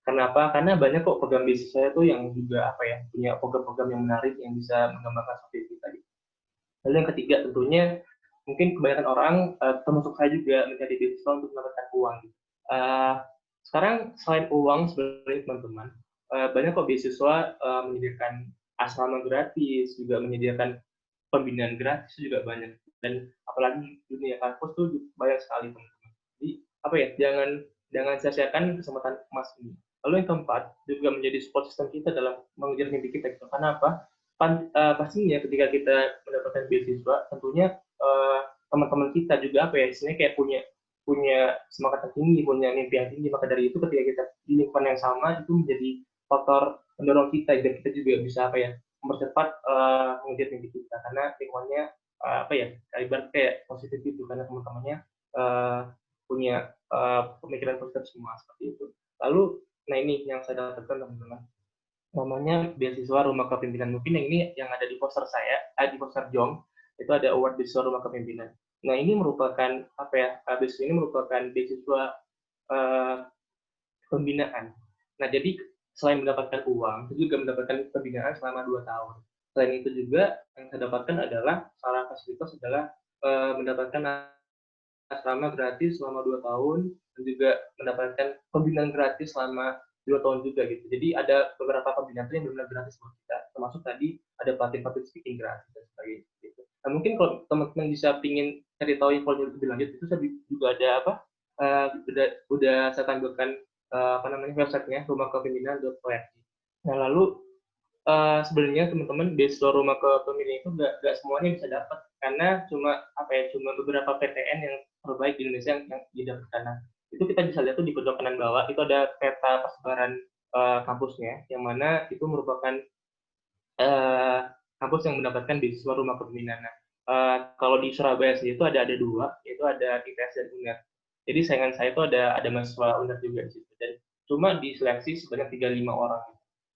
Kenapa? Karena banyak kok program beasiswa itu yang juga punya program-program yang menarik yang bisa mengembangkan soft skill kita. Lalu yang ketiga tentunya mungkin kebanyakan orang termasuk saya juga mencari beasiswa untuk mendapatkan uang. Sekarang selain uang sebenarnya teman-teman banyak kok beasiswa menyediakan asrama gratis, juga menyediakan pembinaan gratis juga banyak, dan apalagi dunia kampus tuh banyak sekali teman-teman. Jadi jangan sia-siakan kesempatan emas ini. Lalu yang keempat juga menjadi support system kita dalam mengejar mimpi kita. Karena pastinya ketika kita mendapatkan beasiswa, tentunya teman-teman kita juga istilahnya kayak punya semangat yang tinggi, punya mimpi yang tinggi. Maka dari itu ketika kita di lingkungan yang sama itu menjadi faktor mendorong kita agar kita juga bisa mempercepat mengejar mimpi kita, karena lingkungannya ibarat kayak positif itu, karena teman-temannya punya pemikiran positif semua seperti itu. Lalu ini yang saya dapatkan teman-teman, namanya beasiswa rumah kepemimpinan. Mungkin yang ini yang ada di poster saya, di poster Jong, itu ada award beasiswa rumah kepemimpinan. Nah ini merupakan beasiswa ini merupakan beasiswa pembinaan. Nah jadi selain mendapatkan uang, itu juga mendapatkan pembinaan selama 2 tahun. Selain itu juga yang saya dapatkan adalah salah fasilitas adalah mendapatkan asrama gratis selama 2 tahun, dan juga mendapatkan pembinaan gratis selama 2 tahun juga gitu. Jadi ada beberapa pembinaan yang benar-benar gratis buat kita, termasuk tadi ada pelatihan speaking gratis dan sebagainya gitu. Nah mungkin kalau teman-teman bisa pingin cari tahu info lebih lanjut, itu saya juga ada udah saya tampilkan websitenya rumahkepemimpinan.org. Nah lalu sebenarnya teman-teman beasiswa rumah kepemimpinan itu nggak semuanya bisa dapat, karena cuma beberapa PTN yang terbaik di Indonesia yang didapatkan. Nah, itu kita bisa lihat tuh di pojok kanan bawah itu ada peta persebaran kampusnya, yang mana itu merupakan kampus yang mendapatkan beasiswa rumah kepemimpinan. Nah, kalau di Surabaya sendiri itu ada 2, yaitu ada ITS dan UNER. Jadi saingan saya itu ada mahasiswa UNER juga di situ, dan cuma diseleksi sebanyak 35 orang.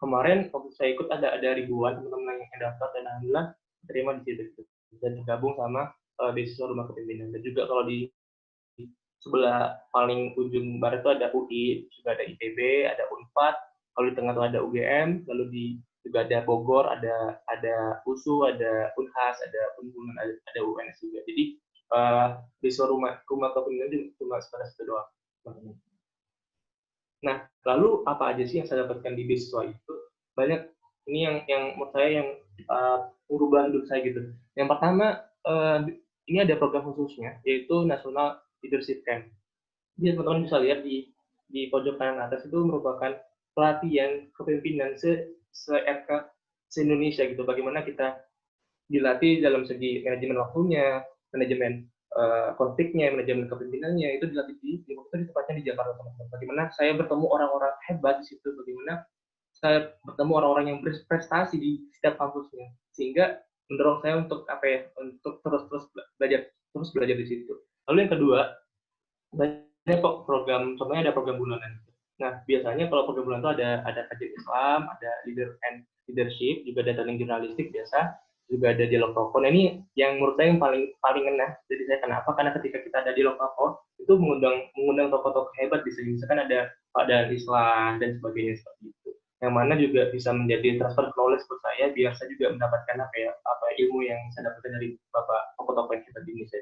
Kemarin waktu saya ikut ada ribuan teman-teman yang daftar, dan alhamdulillah terima di situ dan tergabung sama beasiswa rumah kepemimpinan. Dan juga kalau di sebelah paling ujung barat itu ada UI, juga ada ITB, ada Unpad, kalau di tengah itu ada UGM, lalu juga ada Bogor, ada USU, ada Unhas, ada Unhun, ada UNS juga. Jadi beasiswa rumah kepemimpinan cuma sebatas itu doang. Nah, lalu apa aja sih yang saya dapatkan di beasiswa itu? Banyak. Ini yang menurut saya yang merubah hidup saya gitu. Yang pertama, ini ada program khususnya, yaitu National Leadership Camp. Jadi teman-teman bisa lihat di pojok kanan atas itu merupakan pelatihan kepemimpinan se-RK se-Indonesia gitu. Bagaimana kita dilatih dalam segi manajemen waktunya, manajemen konfliknya, manajemen kepemimpinannya, itu dilatih di tempatnya di Jakarta, teman-teman. Bagaimana saya bertemu orang-orang hebat di situ, bagaimana saya bertemu orang-orang yang berprestasi di setiap kampusnya, sehingga mendorong saya untuk untuk terus belajar di situ. Lalu yang kedua, banyak kok program, contohnya ada program bulanan. Nah, biasanya kalau program bulanan itu ada kajian Islam, ada leadership, juga ada training jurnalistik biasa, juga ada dialog tokoh. Nah, ini yang menurut saya yang paling ngena. Jadi saya kenapa? Karena ketika kita ada dialog tokoh, itu mengundang tokoh-tokoh hebat di sini. Misalkan ada Pak Dan Islam dan sebagainya seperti itu. Yang mana juga bisa menjadi transfer knowledge buat saya, biar saya juga mendapatkan ilmu yang saya dapatkan dari Bapak tokoh-tokoh yang hebat di Indonesia.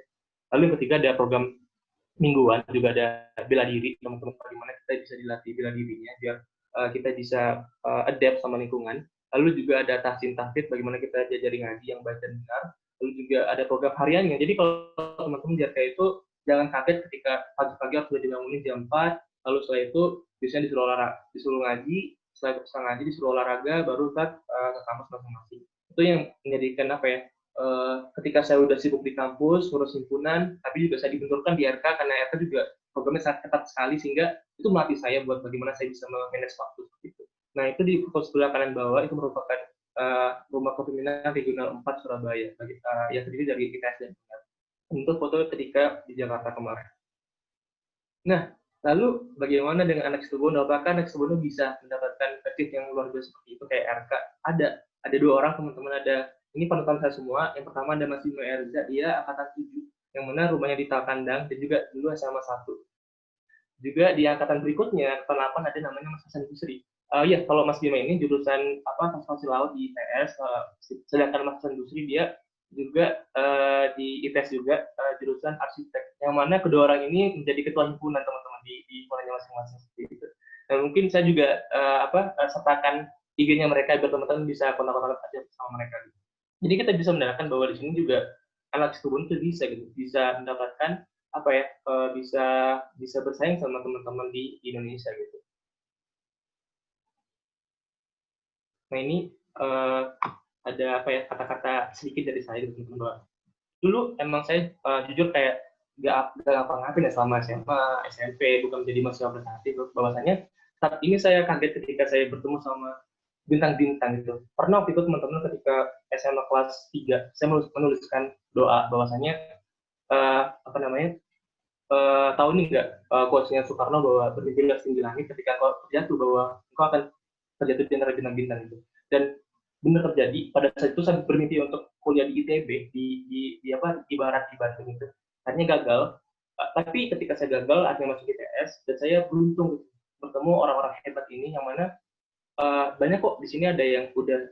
Lalu yang ketiga ada program mingguan, juga ada bela diri, teman-teman, bagaimana kita bisa dilatih bela dirinya biar kita bisa adapt sama lingkungan. Lalu juga ada tahsin tahfidz, bagaimana kita diajari ngaji yang baik dan benar. Lalu juga ada program hariannya. Jadi kalau teman-teman di RK itu jangan kaget ketika pagi-pagi harus sudah dibangunin jam 4, lalu setelah itu biasanya disuruh ngaji, setelah ngaji disuruh olahraga, baru ke kampus masing-masing. Itu yang menjadikan ketika saya udah sibuk di kampus, ngurus himpunan, tapi juga saya dibenturkan di RK, karena RK juga programnya sangat ketat sekali, sehingga itu melatih saya buat bagaimana saya bisa memanage waktu seperti itu. Nah, itu di foto sebelah kanan bawah, itu merupakan Rumah Kepemimpinan Regional 4 Surabaya, yang terdiri dari ITS dan UNER. Untuk foto ketika di Jakarta kemarin. Nah, lalu bagaimana dengan anak Situbondo? Apakah anak Situbondo bisa mendapatkan aktif yang luar biasa seperti itu kayak RK? Ada 2 orang, teman-teman. Ini panutan saya semua. Yang pertama ada Mas Bimo Erza, dia angkatan 7, yang mana rumahnya di Talkandang, dan juga dulu SMA 1. Juga di angkatan berikutnya, angkatan 8, ada namanya Mas Hasan Busri. Ya, kalau Mas Bima ini jurusan transportasi laut di ITS, sedangkan Mas Hasan Busri dia juga di ITS juga jurusan arsitek. Yang mana kedua orang ini menjadi ketua himpunan, teman-teman, di himpunannya masing-masing seperti itu. Dan mungkin saya juga sertakan IG-nya mereka biar teman-teman bisa kontak-kontak aja sama mereka. Jadi kita bisa mendapatkan bahwa di sini juga anak Situbondo itu bisa mendapatkan bisa bersaing sama teman-teman di Indonesia gitu. Nah, ini ada kata-kata sedikit dari saya, teman-teman. Dulu emang saya jujur kayak nggak ngapa-ngapain ya selama SMA, SMP, bukan menjadi mahasiswa prestasi. Bahwasanya saat ini saya kaget ketika saya bertemu sama bintang-bintang gitu. Pernah waktu itu, teman-teman, ketika SMA kelas 3, saya menuliskan doa bahwasanya tahu nih nggak quotes-nya Soekarno bahwa bermimpilah setinggi langit ketika kau terjatuh, bahwa kau akan terjatuh di antara bintang-bintang itu. Dan benar terjadi. Pada saat itu saya bermimpi untuk kuliah di ITB di barat, di Bandung itu. Akhirnya gagal. Tapi ketika saya gagal, akhirnya masuk ITS, dan saya beruntung bertemu orang-orang hebat ini, yang mana banyak kok di sini ada yang udah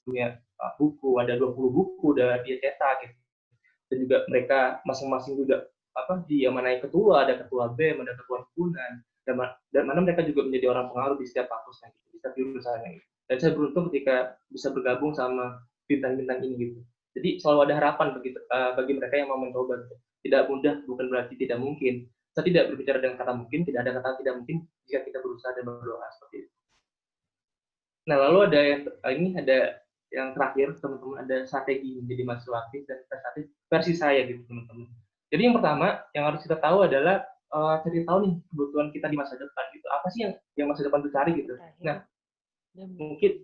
punya buku, ada 20 buku udah dia cetak gitu. Dan juga mereka masing-masing juga dia mana yang ketua, ada ketua BEM, ada ketua himpunan, dan mana mereka juga menjadi orang pengaruh di setiap kampusnya gitu, di setiap jurusannya gitu. Dan saya beruntung ketika bisa bergabung sama bintang-bintang ini gitu. Jadi selalu ada harapan bagi mereka yang mau mencoba gitu. Tidak mudah bukan berarti tidak mungkin. Saya tidak berbicara dengan kata mungkin, tidak ada kata tidak mungkin jika kita berusaha dan berdoa seperti itu. Nah, lalu ada yang terakhir, teman-teman, ada strategi menjadi mahasiswa aktif dan prestatif versi saya gitu, teman-teman. Jadi yang pertama yang harus kita tahu adalah cari tahu nih kebutuhan kita di masa depan gitu. Apa sih yang masa depan itu cari gitu. Nah, mungkin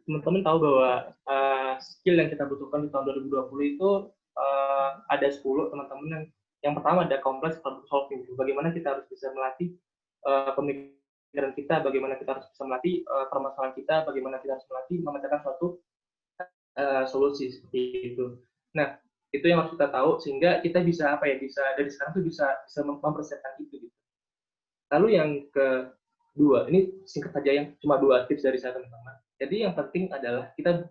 teman-teman tahu bahwa skill yang kita butuhkan di tahun 2020 itu ada 10, teman-teman. Yang pertama ada complex problem solving. Bagaimana kita harus bisa melatih pemikiran kita, bagaimana kita harus bisa melatih permasalahan kita, bagaimana kita harus melatih memecahkan suatu solusi seperti itu. Nah, Itu yang harus kita tahu sehingga kita bisa bisa dari sekarang tuh bisa mempersiapkan itu gitu. Lalu yang kedua, ini singkat saja yang cuma 2 tips dari saya teman-teman. Jadi yang penting adalah kita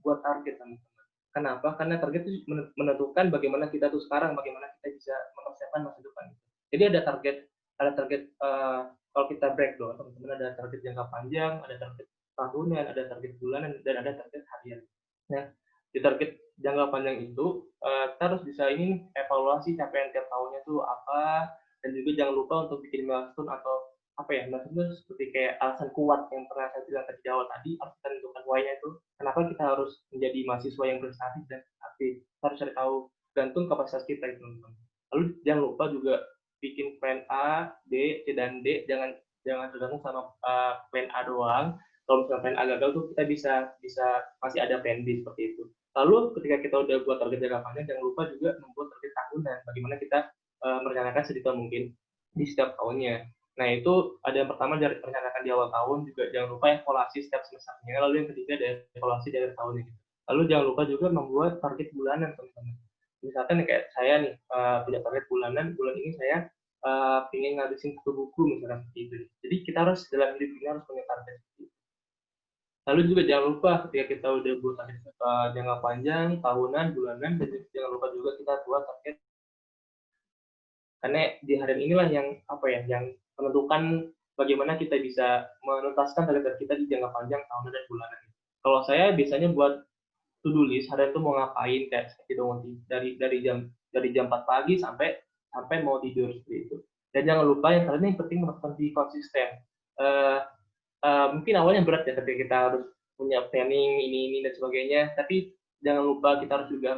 buat target teman-teman. Kenapa? Karena target itu menentukan bagaimana kita tuh sekarang, bagaimana kita bisa mempersiapkan masa depan. Jadi ada target kalau kita breakdown teman-teman, ada target jangka panjang, ada target tahunan, ada target bulanan, dan ada target harian. Nah, di target jangka panjang itu kita harus bisa ini evaluasi capaian tiap tahunnya tuh apa, dan juga jangan lupa untuk bikin milestone atau milestone seperti kayak alasan kuat yang pernah saya bilang tadi di awal tadi, harus kita tentukan why-nya itu kenapa kita harus menjadi mahasiswa yang prestatif dan aktif. Kita harus cari tahu gantung kapasitas kita itu teman-teman. Lalu jangan lupa juga bikin plan A, B, C dan D, jangan tergantung sama plan A doang. Kalau misalnya plan A gagal tuh kita bisa masih ada plan B seperti itu. Lalu ketika kita udah buat target jangka panjang, jangan lupa juga membuat target tahunan. Bagaimana kita merencanakan sedetail mungkin di setiap tahunnya. Nah, itu ada yang pertama dari merencanakan di awal tahun, juga jangan lupa evaluasi setiap semesternya. Lalu yang ketiga ada evaluasi dari tahunnya. Lalu jangan lupa juga membuat target bulanan, teman-teman. Misalkan kayak saya nih, punya target bulanan, bulan ini saya ingin ngabisin 1 buku misalnya seperti itu. Jadi kita harus dalam hidup ini harus punya target. Lalu juga jangan lupa ketika kita udah buat target jangka panjang, tahunan, bulanan, dan jangan lupa juga kita buat target. Karena di hari inilah yang yang menentukan bagaimana kita bisa menuntaskan target kita di jangka panjang, tahunan, dan bulanan. Kalau saya biasanya buat to-do list harian itu mau ngapain kayak dari jam 4 pagi sampai mau tidur seperti itu. Dan jangan lupa yang penting konsisten. Mungkin awalnya berat ya, tapi kita harus punya planning ini dan sebagainya. Tapi jangan lupa kita harus juga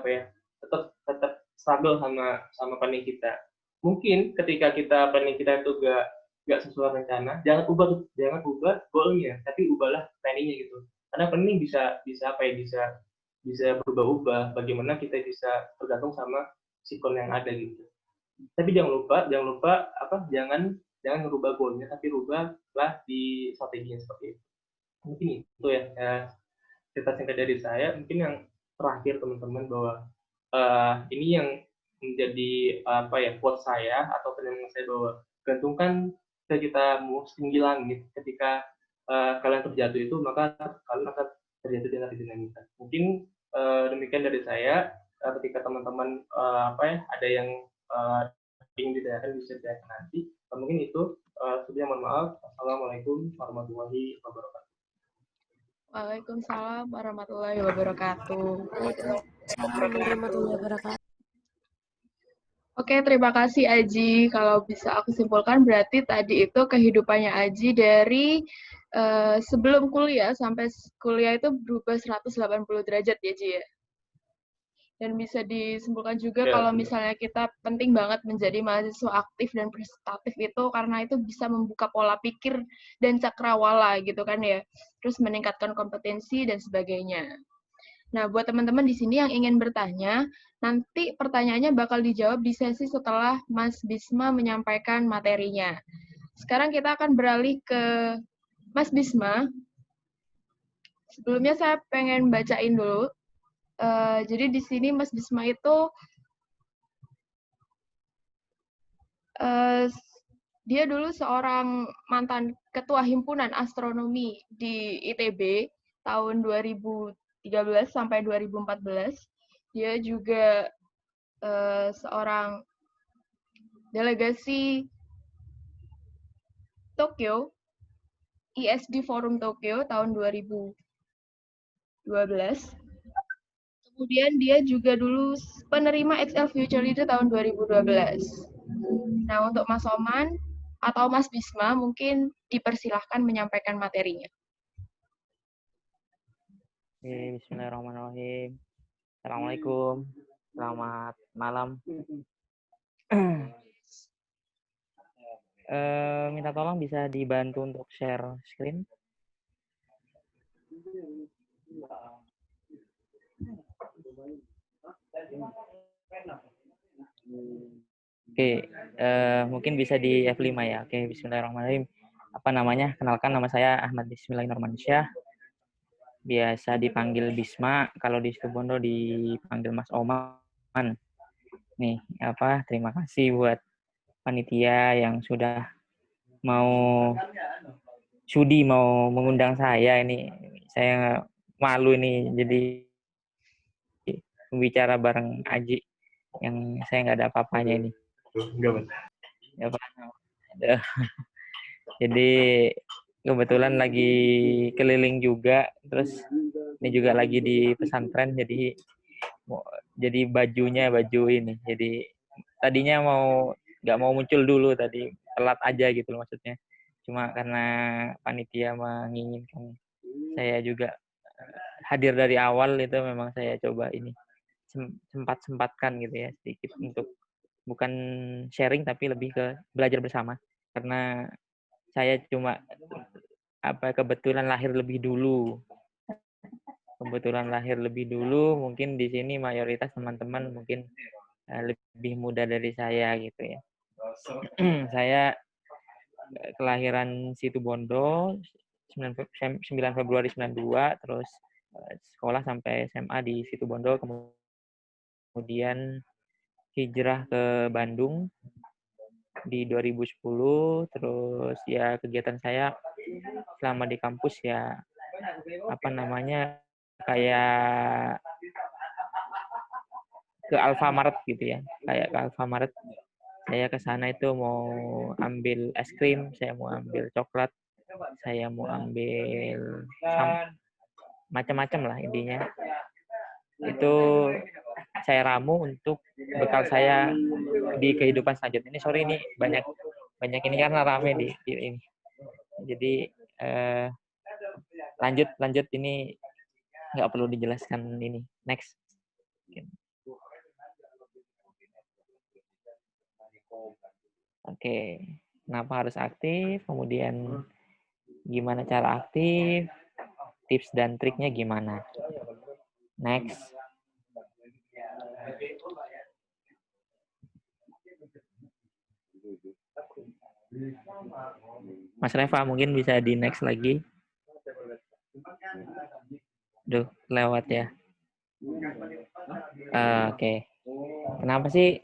tetap struggle sama planning kita. Mungkin ketika planning kita itu gak sesuai rencana, jangan ubah goalnya, tapi ubahlah planningnya gitu. Karena planning bisa berubah-ubah. Bagaimana kita bisa tergantung sama sikon yang ada gitu. Tapi jangan lupa jangan merubah goalnya, tapi rubahlah di strateginya seperti itu. Mungkin itu ya cerita singkat dari saya. Mungkin yang terakhir teman-teman bahwa ini yang menjadi quote saya atau pendapat saya bahwa gantungkan kita mau setinggi langit, ketika kalian terjatuh itu maka kalian akan terjatuh di atas dinamika. Mungkin demikian dari saya. Ketika teman-teman ada yang ingin ditanyakan bisa ditanyakan nanti. Mungkin itu. Sebelumnya mohon maaf. Assalamualaikum warahmatullahi wabarakatuh. Waalaikumsalam warahmatullahi wabarakatuh. Oke, terima kasih Aji. Kalau bisa aku simpulkan berarti tadi itu kehidupannya Aji dari sebelum kuliah sampai kuliah itu berubah 180 derajat ya, Ji ya. Dan bisa disimpulkan juga kalau misalnya kita penting banget menjadi mahasiswa aktif dan prestatif itu karena itu bisa membuka pola pikir dan cakrawala gitu kan ya. Terus meningkatkan kompetensi dan sebagainya. Nah, buat teman-teman di sini yang ingin bertanya, nanti pertanyaannya bakal dijawab di sesi setelah Mas Bisma menyampaikan materinya. Sekarang kita akan beralih ke Mas Bisma. Sebelumnya saya pengen bacain dulu. Jadi di sini Mas Bisma itu dia dulu seorang mantan ketua himpunan astronomi di ITB tahun 2013 sampai 2014. Dia juga seorang delegasi Tokyo, ISD Forum Tokyo tahun 2012. Kemudian dia juga dulu penerima XL Future Leader tahun 2012. Nah, untuk Mas Oman atau Mas Bisma mungkin dipersilahkan menyampaikan materinya. Bismillahirrahmanirrahim. Assalamualaikum. Selamat malam. Minta tolong bisa dibantu untuk share screen. Oke, mungkin bisa di F5 ya. Oke, bismillahirrahmanirrahim. Apa namanya? Kenalkan, nama saya Ahmad Bismillahirrahmanirrahim. biasa dipanggil Bisma, kalau di Situbondo dipanggil Mas Oman. Nih, terima kasih buat panitia yang sudah mau mengundang saya ini. Saya malu ini jadi pembicara bareng Aji yang saya nggak ada apa-apanya ini. Ya, Pak. Jadi kebetulan lagi keliling juga, terus ini juga lagi di pesantren, jadi bajunya baju ini. Jadi tadinya nggak mau muncul dulu tadi, telat aja gitu loh maksudnya. Cuma karena panitia menginginkan saya juga hadir dari awal, itu memang saya coba ini sempat-sempatkan gitu ya sedikit untuk bukan sharing tapi lebih ke belajar bersama, karena saya cuma kebetulan lahir lebih dulu. Mungkin di sini mayoritas teman-teman mungkin lebih muda dari saya gitu ya. Saya kelahiran Situbondo 9 Februari 92, terus sekolah sampai SMA di Situbondo, kemudian hijrah ke Bandung di 2010. Terus ya kegiatan saya selama di kampus ya kayak ke Alfamart gitu ya, kayak ke Alfamart. Saya ke sana itu mau ambil es krim, saya mau ambil coklat, saya mau ambil macam-macam lah intinya. Itu saya ramu untuk bekal saya di kehidupan selanjutnya. Ini sorry ini banyak ini karena rame di ini. Jadi lanjut ini nggak perlu dijelaskan ini. Next. Oke, kenapa harus aktif? Kemudian gimana cara aktif? Tips dan triknya gimana? Next. Mas Reva mungkin bisa di next lagi. Duh, lewat ya. Oke. Kenapa sih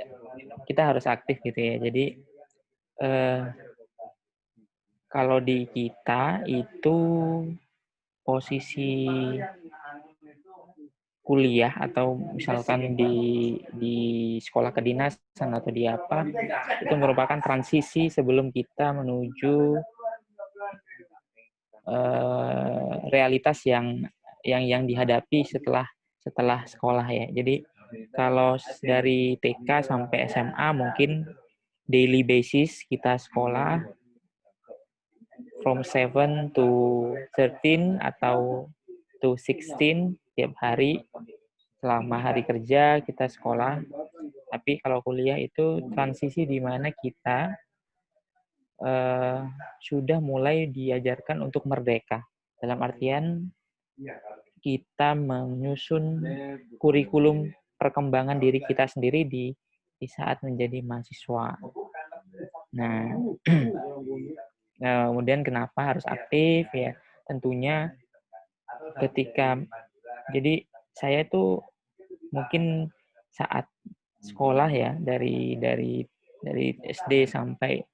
kita harus aktif gitu ya? Jadi kalau di kita itu posisi kuliah atau misalkan di sekolah kedinasan atau di apa, itu merupakan transisi sebelum kita menuju realitas yang dihadapi setelah sekolah ya. Jadi kalau dari TK sampai SMA mungkin daily basis kita sekolah from 7 to 13 atau to 16 tiap hari. Selama hari kerja kita sekolah. Tapi kalau kuliah itu transisi di mana kita sudah mulai diajarkan untuk merdeka. Dalam artian kita menyusun kurikulum perkembangan diri kita sendiri di saat menjadi mahasiswa. Nah, kemudian kenapa harus aktif ya? Tentunya jadi saya itu mungkin saat sekolah ya dari SD sampai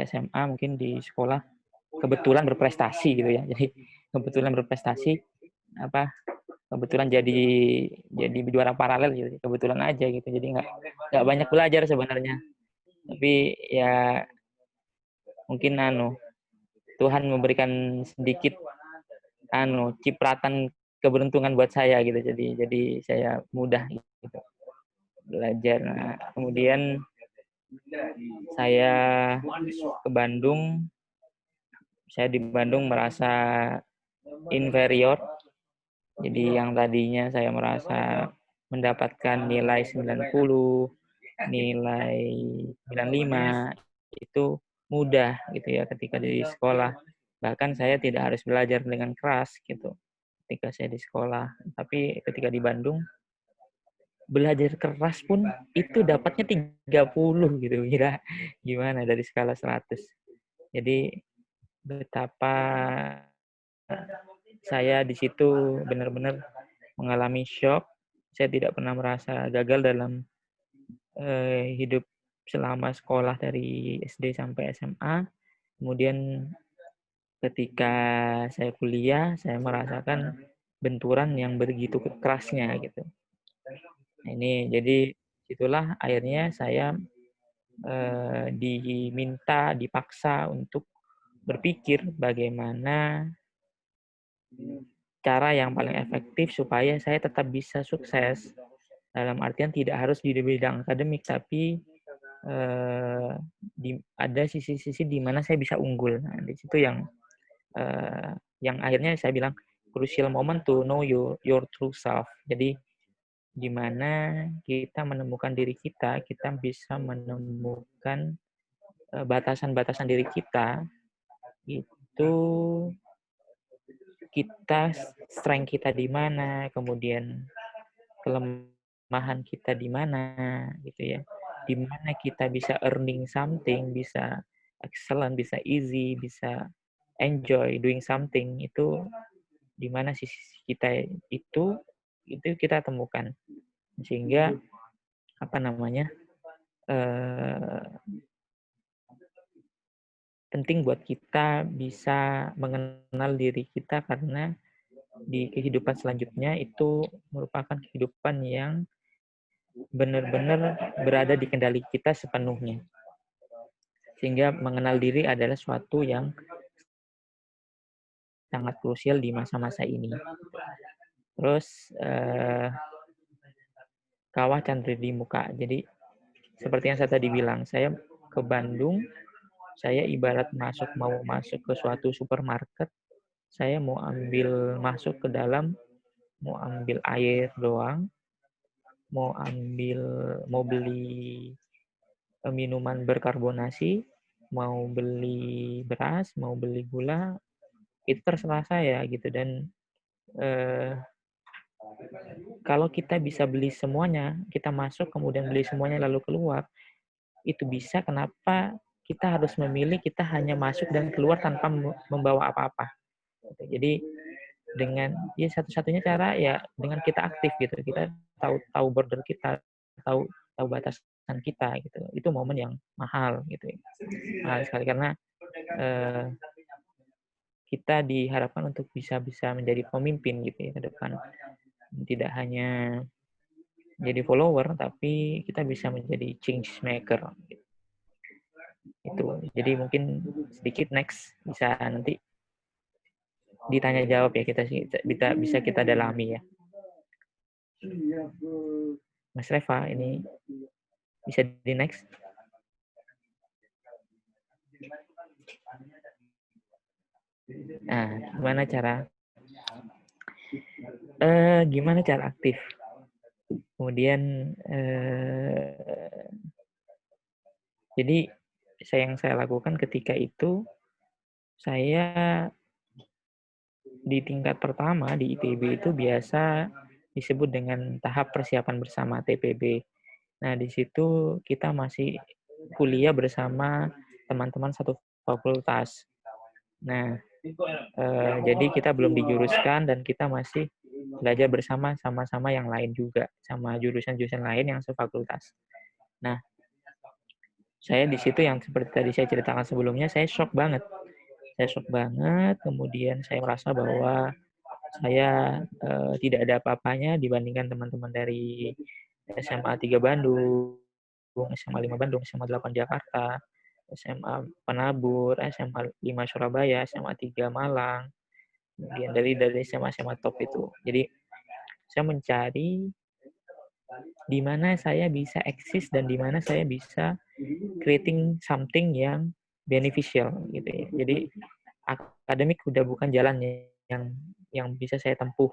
SMA mungkin di sekolah kebetulan berprestasi gitu ya. Jadi kebetulan berprestasi kebetulan jadi juara paralel gitu. Kebetulan aja gitu. Jadi nggak banyak belajar sebenarnya. Tapi ya mungkin Tuhan memberikan sedikit cipratan keberuntungan buat saya gitu. Jadi saya mudah gitu belajar. Nah, kemudian saya ke Bandung. Saya di Bandung merasa inferior. Jadi yang tadinya saya merasa mendapatkan nilai 90, nilai 95 itu mudah gitu ya ketika di sekolah. Bahkan saya tidak harus belajar dengan keras gitu ketika saya di sekolah. Tapi ketika di Bandung belajar keras pun itu dapatnya 30 gitu. Kira gimana dari skala 100. Jadi betapa saya di situ benar-benar mengalami shock. Saya tidak pernah merasa gagal dalam hidup selama sekolah dari SD sampai SMA. Kemudian ketika saya kuliah, saya merasakan benturan yang begitu kerasnya gitu. Nah, ini jadi itulah akhirnya saya dipaksa untuk berpikir bagaimana cara yang paling efektif supaya saya tetap bisa sukses. Dalam artian tidak harus di bidang akademik, tapi ada sisi-sisi di mana saya bisa unggul. Nah, di situ yang akhirnya saya bilang crucial moment to know your true self. Jadi di mana kita menemukan diri kita bisa menemukan batasan-batasan diri kita, itu strength kita di mana, kemudian kelemahan kita di mana, gitu ya. Di mana kita bisa earning something, bisa excellent, bisa easy, bisa enjoy doing something, itu di mana sisi kita itu kita temukan. Sehingga penting buat kita bisa mengenal diri kita, karena di kehidupan selanjutnya itu merupakan kehidupan yang benar-benar berada di kendali kita sepenuhnya. Sehingga mengenal diri adalah suatu yang sangat krusial di masa-masa ini. Terus kawah Candri di muka. Jadi seperti yang saya tadi bilang, saya ke Bandung, saya ibarat mau masuk ke suatu supermarket, saya mau masuk ke dalam, mau ambil air doang, mau beli minuman berkarbonasi, mau beli beras, mau beli gula, itu terserah saya gitu. Dan kalau kita bisa beli semuanya, kita masuk kemudian beli semuanya lalu keluar, itu bisa. Kenapa kita harus memilih kita hanya masuk dan keluar tanpa membawa apa-apa? Jadi dengan satu-satunya cara ya dengan kita aktif gitu, kita tahu border kita, tahu batasan kita gitu. Itu momen yang mahal gitu, mahal sekali, karena kita diharapkan untuk bisa menjadi pemimpin gitu ya ke depan. Tidak hanya jadi follower, tapi kita bisa menjadi change maker. Itu. Jadi mungkin sedikit next bisa nanti ditanya jawab ya, bisa kita dalami ya. Mas Reva, ini bisa di next. Nah, gimana cara aktif? Kemudian jadi yang saya lakukan ketika itu, saya di tingkat pertama di IPB itu biasa disebut dengan tahap persiapan bersama TPB. Nah, di situ kita masih kuliah bersama teman-teman satu fakultas. Nah, jadi kita belum dijuruskan dan kita masih belajar bersama sama-sama yang lain juga, sama jurusan-jurusan lain yang sefakultas. Nah, saya di situ yang seperti tadi saya ceritakan sebelumnya, saya shock banget. Kemudian saya merasa bahwa saya tidak ada apa-apanya dibandingkan teman-teman dari SMA 3 Bandung, SMA 5 Bandung, SMA 8 Jakarta, SMA Penabur, SMA 5 Surabaya, SMA 3 Malang, kemudian dari SMA top itu. Jadi saya mencari di mana saya bisa eksis dan di mana saya bisa creating something yang beneficial gitu ya. Jadi akademik udah bukan jalannya yang bisa saya tempuh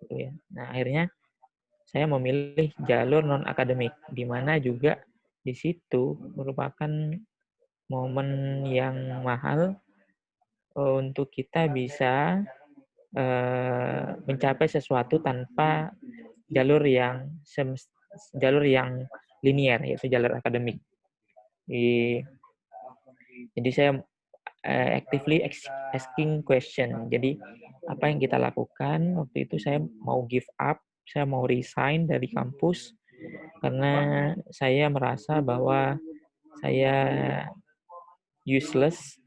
gitu ya. Nah, akhirnya saya memilih jalur non akademik, di mana juga di situ merupakan momen yang mahal untuk kita bisa mencapai sesuatu tanpa jalur yang linear, yaitu jalur akademik. Jadi saya actively asking question. Jadi apa yang kita lakukan waktu itu, saya mau give up, saya mau resign dari kampus karena saya merasa bahwa saya useless.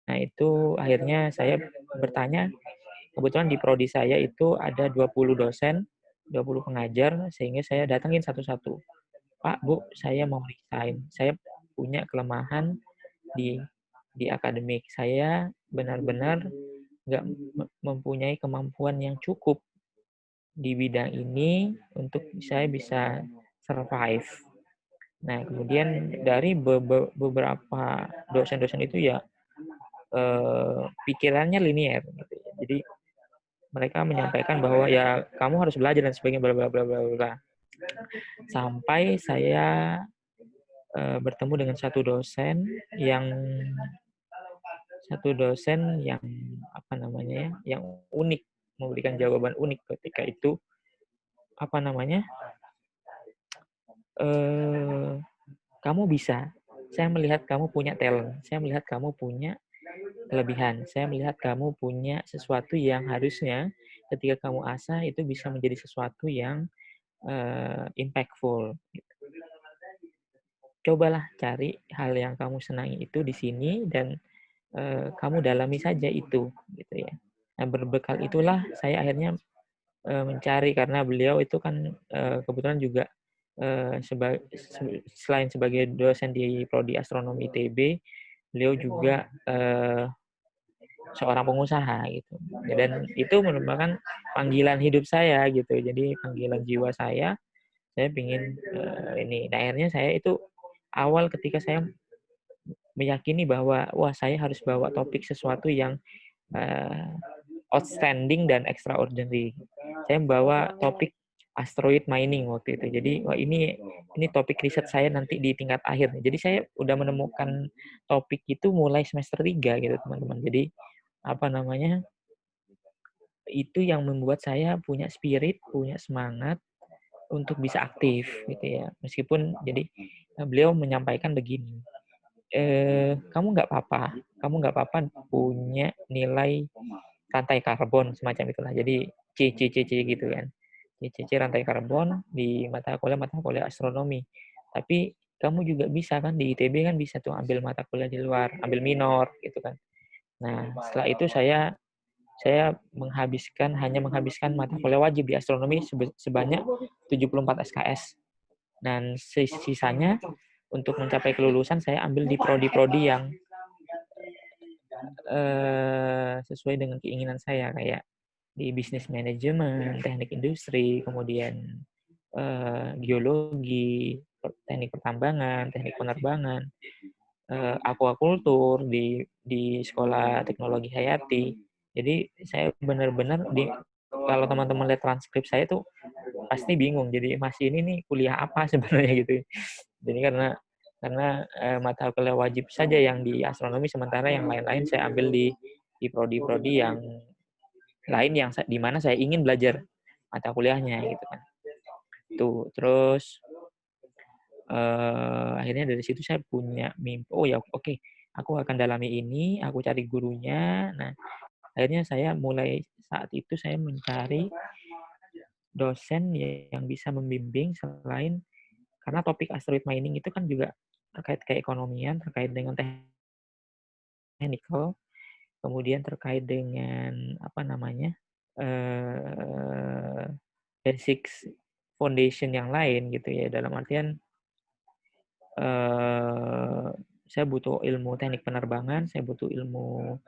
Nah, itu akhirnya saya bertanya, kebetulan di prodi saya itu ada 20 dosen, 20 pengajar, sehingga saya datangin satu-satu. Pak, Bu, saya mau resign. Saya punya kelemahan di akademik. Saya benar-benar nggak mempunyai kemampuan yang cukup di bidang ini untuk saya bisa survive. Nah, kemudian dari beberapa dosen-dosen itu ya pikirannya linier gitu ya. Jadi mereka menyampaikan bahwa ya kamu harus belajar dan sebagainya bla bla bla bla bla. Sampai saya bertemu dengan satu dosen yang apa namanya ya, yang unik, memberikan jawaban unik ketika itu, apa namanya, kamu bisa, saya melihat kamu punya talent, saya melihat kamu punya kelebihan, saya melihat kamu punya sesuatu yang harusnya ketika kamu asah itu bisa menjadi sesuatu yang impactful. Cobalah cari hal yang kamu senangi itu di sini dan kamu dalami saja itu, gitu ya. Nah, berbekal itulah saya akhirnya mencari, karena beliau itu kan kebetulan juga selain sebagai dosen di prodi astronomi ITB, beliau juga seorang pengusaha gitu. Dan itu merupakan panggilan hidup saya gitu. Jadi panggilan jiwa saya pingin ini. Nah, akhirnya saya itu awal ketika saya meyakini bahwa wah, saya harus bawa topik sesuatu yang outstanding dan extraordinary. Saya membawa topik asteroid mining waktu itu. Jadi wah, ini topik riset saya nanti di tingkat akhir. Jadi saya udah menemukan topik itu mulai semester 3 gitu, teman-teman. Jadi apa namanya? Itu yang membuat saya punya spirit, punya semangat untuk bisa aktif gitu ya. Meskipun jadi beliau menyampaikan begini, kamu nggak apa-apa punya nilai rantai karbon semacam itulah. Jadi C gitu kan. C rantai karbon di mata kuliah astronomi. Tapi kamu juga bisa kan di ITB kan bisa tuh ambil mata kuliah di luar, ambil minor gitu kan. Nah, setelah itu saya hanya menghabiskan mata kuliah wajib di astronomi sebanyak 74 SKS. Dan sisanya untuk mencapai kelulusan saya ambil di prodi-prodi yang sesuai dengan keinginan saya, kayak di bisnis manajemen, teknik industri, kemudian geologi, teknik pertambangan, teknik penerbangan, aquaculture di sekolah teknologi hayati. Jadi saya benar-benar kalau teman-teman lihat transkrip saya tuh pasti bingung. Jadi masih ini nih kuliah apa sebenarnya gitu. Jadi karena mata kuliah wajib saja yang di astronomi, sementara yang lain-lain saya ambil di prodi-prodi yang lain yang di mana saya ingin belajar mata kuliahnya gitu kan. Tuh, terus akhirnya dari situ saya punya mimpi, oh ya oke, aku akan dalami ini, aku cari gurunya. Nah, akhirnya saya mulai saat itu saya mencari dosen yang bisa membimbing, selain karena topik asteroid mining itu kan juga terkait keekonomian, terkait dengan technical, kemudian terkait dengan apa namanya basic foundation yang lain gitu ya, dalam artian saya butuh ilmu teknik penerbangan, saya butuh ilmu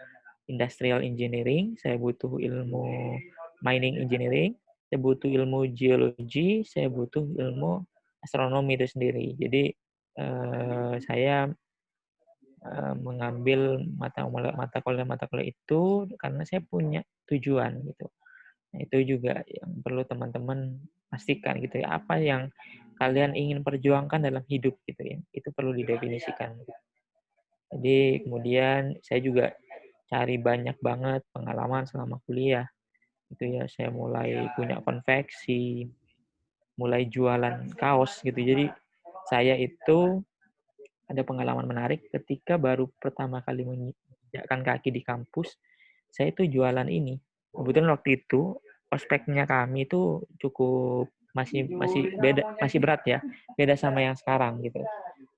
industrial engineering, saya butuh ilmu mining engineering, saya butuh ilmu geologi, saya butuh ilmu astronomi itu sendiri. Jadi saya mengambil mata kuliah itu karena saya punya tujuan gitu. Nah, itu juga yang perlu teman-teman pastikan gitu ya, apa yang kalian ingin perjuangkan dalam hidup gitu ya, itu perlu didefinisikan. Jadi kemudian saya juga cari banyak banget pengalaman selama kuliah gitu ya. Saya mulai punya konveksi, mulai jualan kaos gitu. Jadi saya itu ada pengalaman menarik ketika baru pertama kali menginjakkan kaki di kampus. Saya itu jualan ini. Kebetulan waktu itu ospeknya kami itu cukup masih berat ya, beda sama yang sekarang gitu.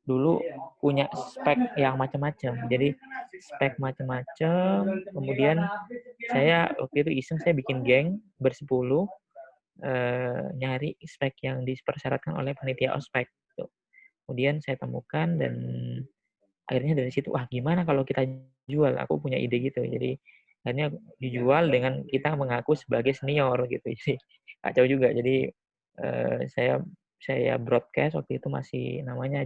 Dulu punya spek yang macam-macam, jadi spek macam-macam. Kemudian saya waktu itu iseng, saya bikin geng bersepuluh, nyari spek yang dipersyaratkan oleh panitia ospek gitu. Kemudian saya temukan dan akhirnya dari situ, wah gimana kalau kita jual, aku punya ide gitu. Jadi akhirnya dijual dengan kita mengaku sebagai senior gitu. Jadi kacau juga. Jadi saya broadcast waktu itu masih namanya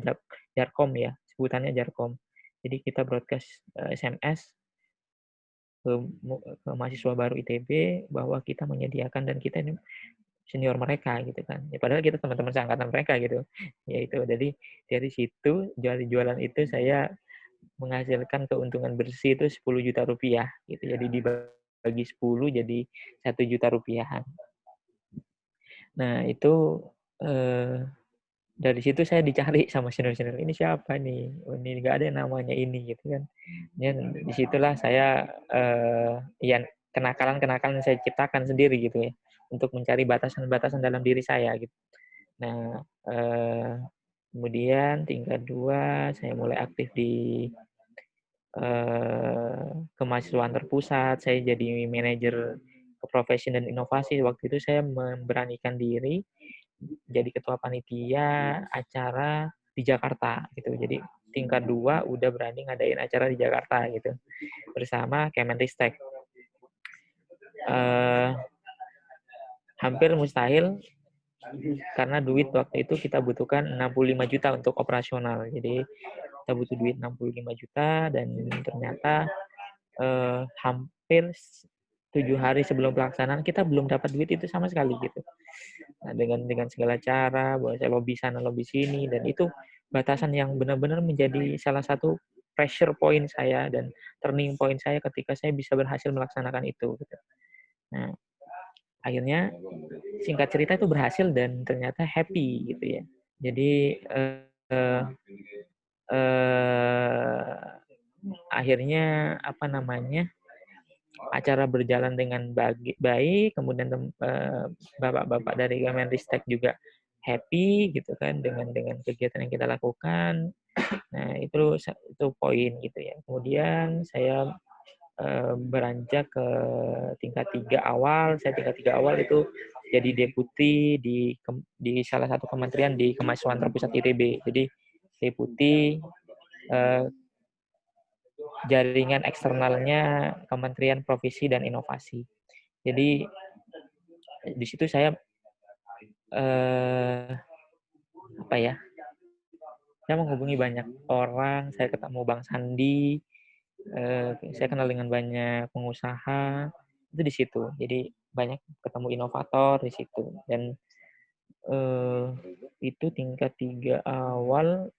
Jarkom ya, sebutannya Jarkom. Jadi kita broadcast SMS ke mahasiswa baru ITB bahwa kita menyediakan dan kita ini senior mereka gitu kan. Ya, padahal kita teman-teman seangkatan mereka gitu. Ya itu. Jadi dari situ jualan itu saya menghasilkan keuntungan bersih itu 10 juta rupiah gitu. Jadi dibagi 10 jadi 1 juta rupiahan. Nah, itu dari situ saya dicari sama senior-senior, ini siapa nih? Oh, ini nggak ada yang namanya ini gitu kan. Dan disitulah saya ya kenakalan-kenakalan saya ciptakan sendiri gitu ya untuk mencari batasan-batasan dalam diri saya gitu. Nah, kemudian tingkat 2 saya mulai aktif di kemahasiswaan terpusat, saya jadi manajer keprofesian dan inovasi. Waktu itu saya memberanikan diri jadi ketua panitia acara di Jakarta gitu. Jadi tingkat 2 udah berani ngadain acara di Jakarta gitu bersama Kemenristek. Hampir mustahil karena duit waktu itu kita butuhkan 65 juta untuk operasional. Jadi kita butuh duit 65 juta dan ternyata hampir 7 hari sebelum pelaksanaan kita belum dapat duit itu sama sekali gitu. Nah, dengan segala cara, bahwa saya lobby sana lobby sini, dan itu batasan yang benar-benar menjadi salah satu pressure point saya dan turning point saya ketika saya bisa berhasil melaksanakan itu gitu. Nah, akhirnya singkat cerita itu berhasil dan ternyata happy gitu ya. Jadi akhirnya apa namanya, acara berjalan dengan baik, kemudian bapak-bapak dari Kemenristek juga happy gitu kan dengan kegiatan yang kita lakukan. Nah, itu poin gitu ya. Kemudian saya beranjak ke tingkat 3 awal. Saya tingkat 3 awal itu jadi deputi di salah satu kementerian di Kemahasiswaan Terpusat ITB. Jadi deputi jaringan eksternalnya Kementerian Profesi dan Inovasi. Jadi di situ saya apa ya? Saya menghubungi banyak orang, saya ketemu Bang Sandi, saya kenal dengan banyak pengusaha, itu di situ. Jadi banyak ketemu inovator di situ. Dan itu tingkat 3 awal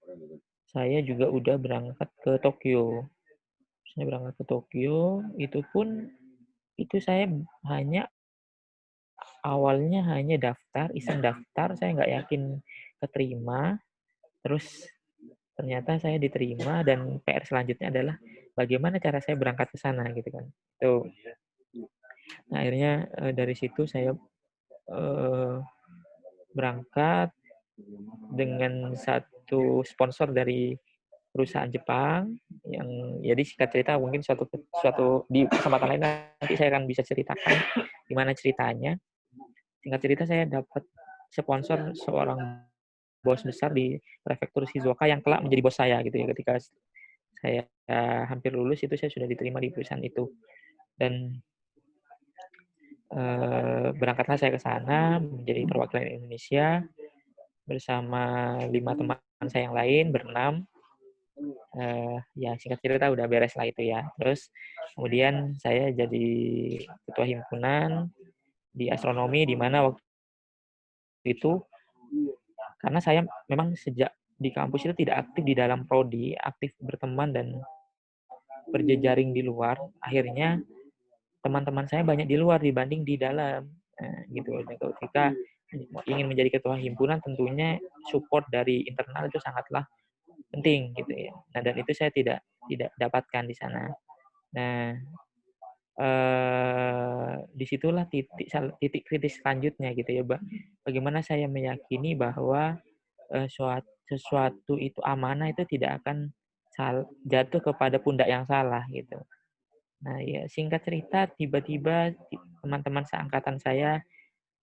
saya juga udah berangkat ke Tokyo. Saya berangkat ke Tokyo, itu pun itu saya awalnya hanya daftar, iseng daftar, saya nggak yakin keterima. Terus ternyata saya diterima dan PR selanjutnya adalah bagaimana cara saya berangkat ke sana gitu kan. Tuh. Nah, akhirnya dari situ saya berangkat dengan satu sponsor dari perusahaan Jepang yang jadi singkat cerita mungkin suatu di kesempatan lain nanti saya akan bisa ceritakan gimana ceritanya. Singkat cerita saya dapat sponsor seorang bos besar di prefektur Shizuoka yang kelak menjadi bos saya gitu ya. Ketika saya hampir lulus itu saya sudah diterima di perusahaan itu. Dan berangkatlah saya ke sana menjadi perwakilan Indonesia bersama 5 teman saya yang lain, berenam. Ya singkat cerita udah beres lah itu ya. Terus kemudian saya jadi ketua himpunan di astronomi, di mana waktu itu karena saya memang sejak di kampus itu tidak aktif di dalam prodi, aktif berteman dan berjejaring di luar. Akhirnya teman-teman saya banyak di luar dibanding di dalam. Nah, gitu. Dan ketika ingin menjadi ketua himpunan, tentunya support dari internal itu sangatlah penting gitu ya. Nah, dan itu saya tidak dapatkan di sana. Nah, disitulah titik kritis selanjutnya gitu ya, bagaimana saya meyakini bahwa sesuatu itu amanah itu tidak akan jatuh kepada pundak yang salah gitu. Nah, ya singkat cerita tiba-tiba teman-teman seangkatan saya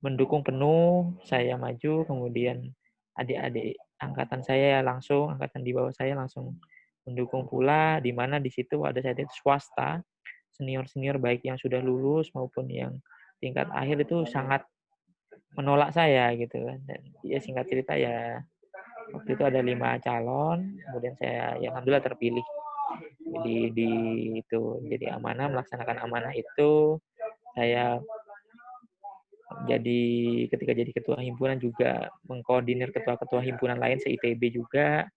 mendukung penuh saya maju, kemudian adik-adik angkatan saya langsung, angkatan di bawah saya langsung mendukung pula, di mana di situ ada saya swasta, senior-senior baik yang sudah lulus maupun yang tingkat akhir itu sangat menolak saya gitu kan. Dan ya singkat cerita ya waktu itu ada 5 calon, kemudian saya ya alhamdulillah terpilih di itu jadi amanah, melaksanakan amanah itu. Saya ketika jadi ketua himpunan juga mengkoordinir ketua-ketua himpunan lain se-ITB juga,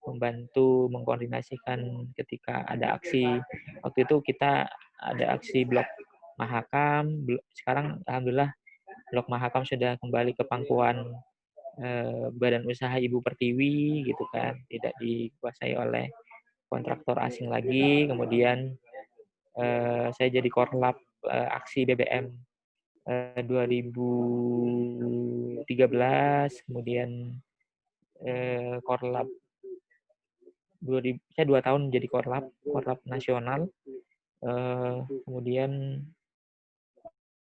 membantu mengkoordinasikan ketika ada aksi. Waktu itu kita ada aksi blok Mahakam, sekarang alhamdulillah blok Mahakam sudah kembali ke pangkuan Badan Usaha Ibu Pertiwi gitu kan, tidak dikuasai oleh kontraktor asing lagi. Kemudian saya jadi korlap aksi BBM 2013, kemudian korlap 2000, saya 2 tahun jadi korlap nasional. Kemudian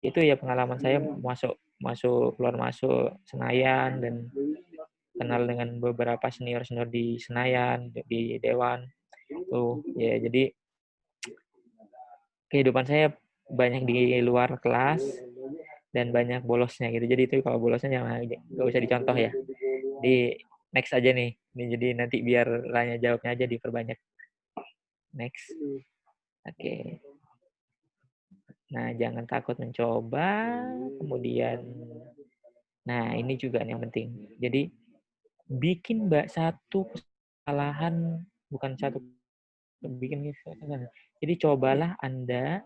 itu ya pengalaman saya keluar masuk Senayan dan kenal dengan beberapa senior di Senayan, di Dewan. Tuh ya, jadi kehidupan saya banyak di luar kelas dan banyak bolosnya gitu. Jadi itu kalau bolosnya nggak usah dicontoh ya. Di next aja nih. Ini jadi nanti biar tanya jawabnya aja diperbanyak. Next. Oke. Nah, jangan takut mencoba. Kemudian, nah ini juga yang penting. Jadi bikin satu kesalahan, bukan satu bikin kesalahan. Jadi cobalah Anda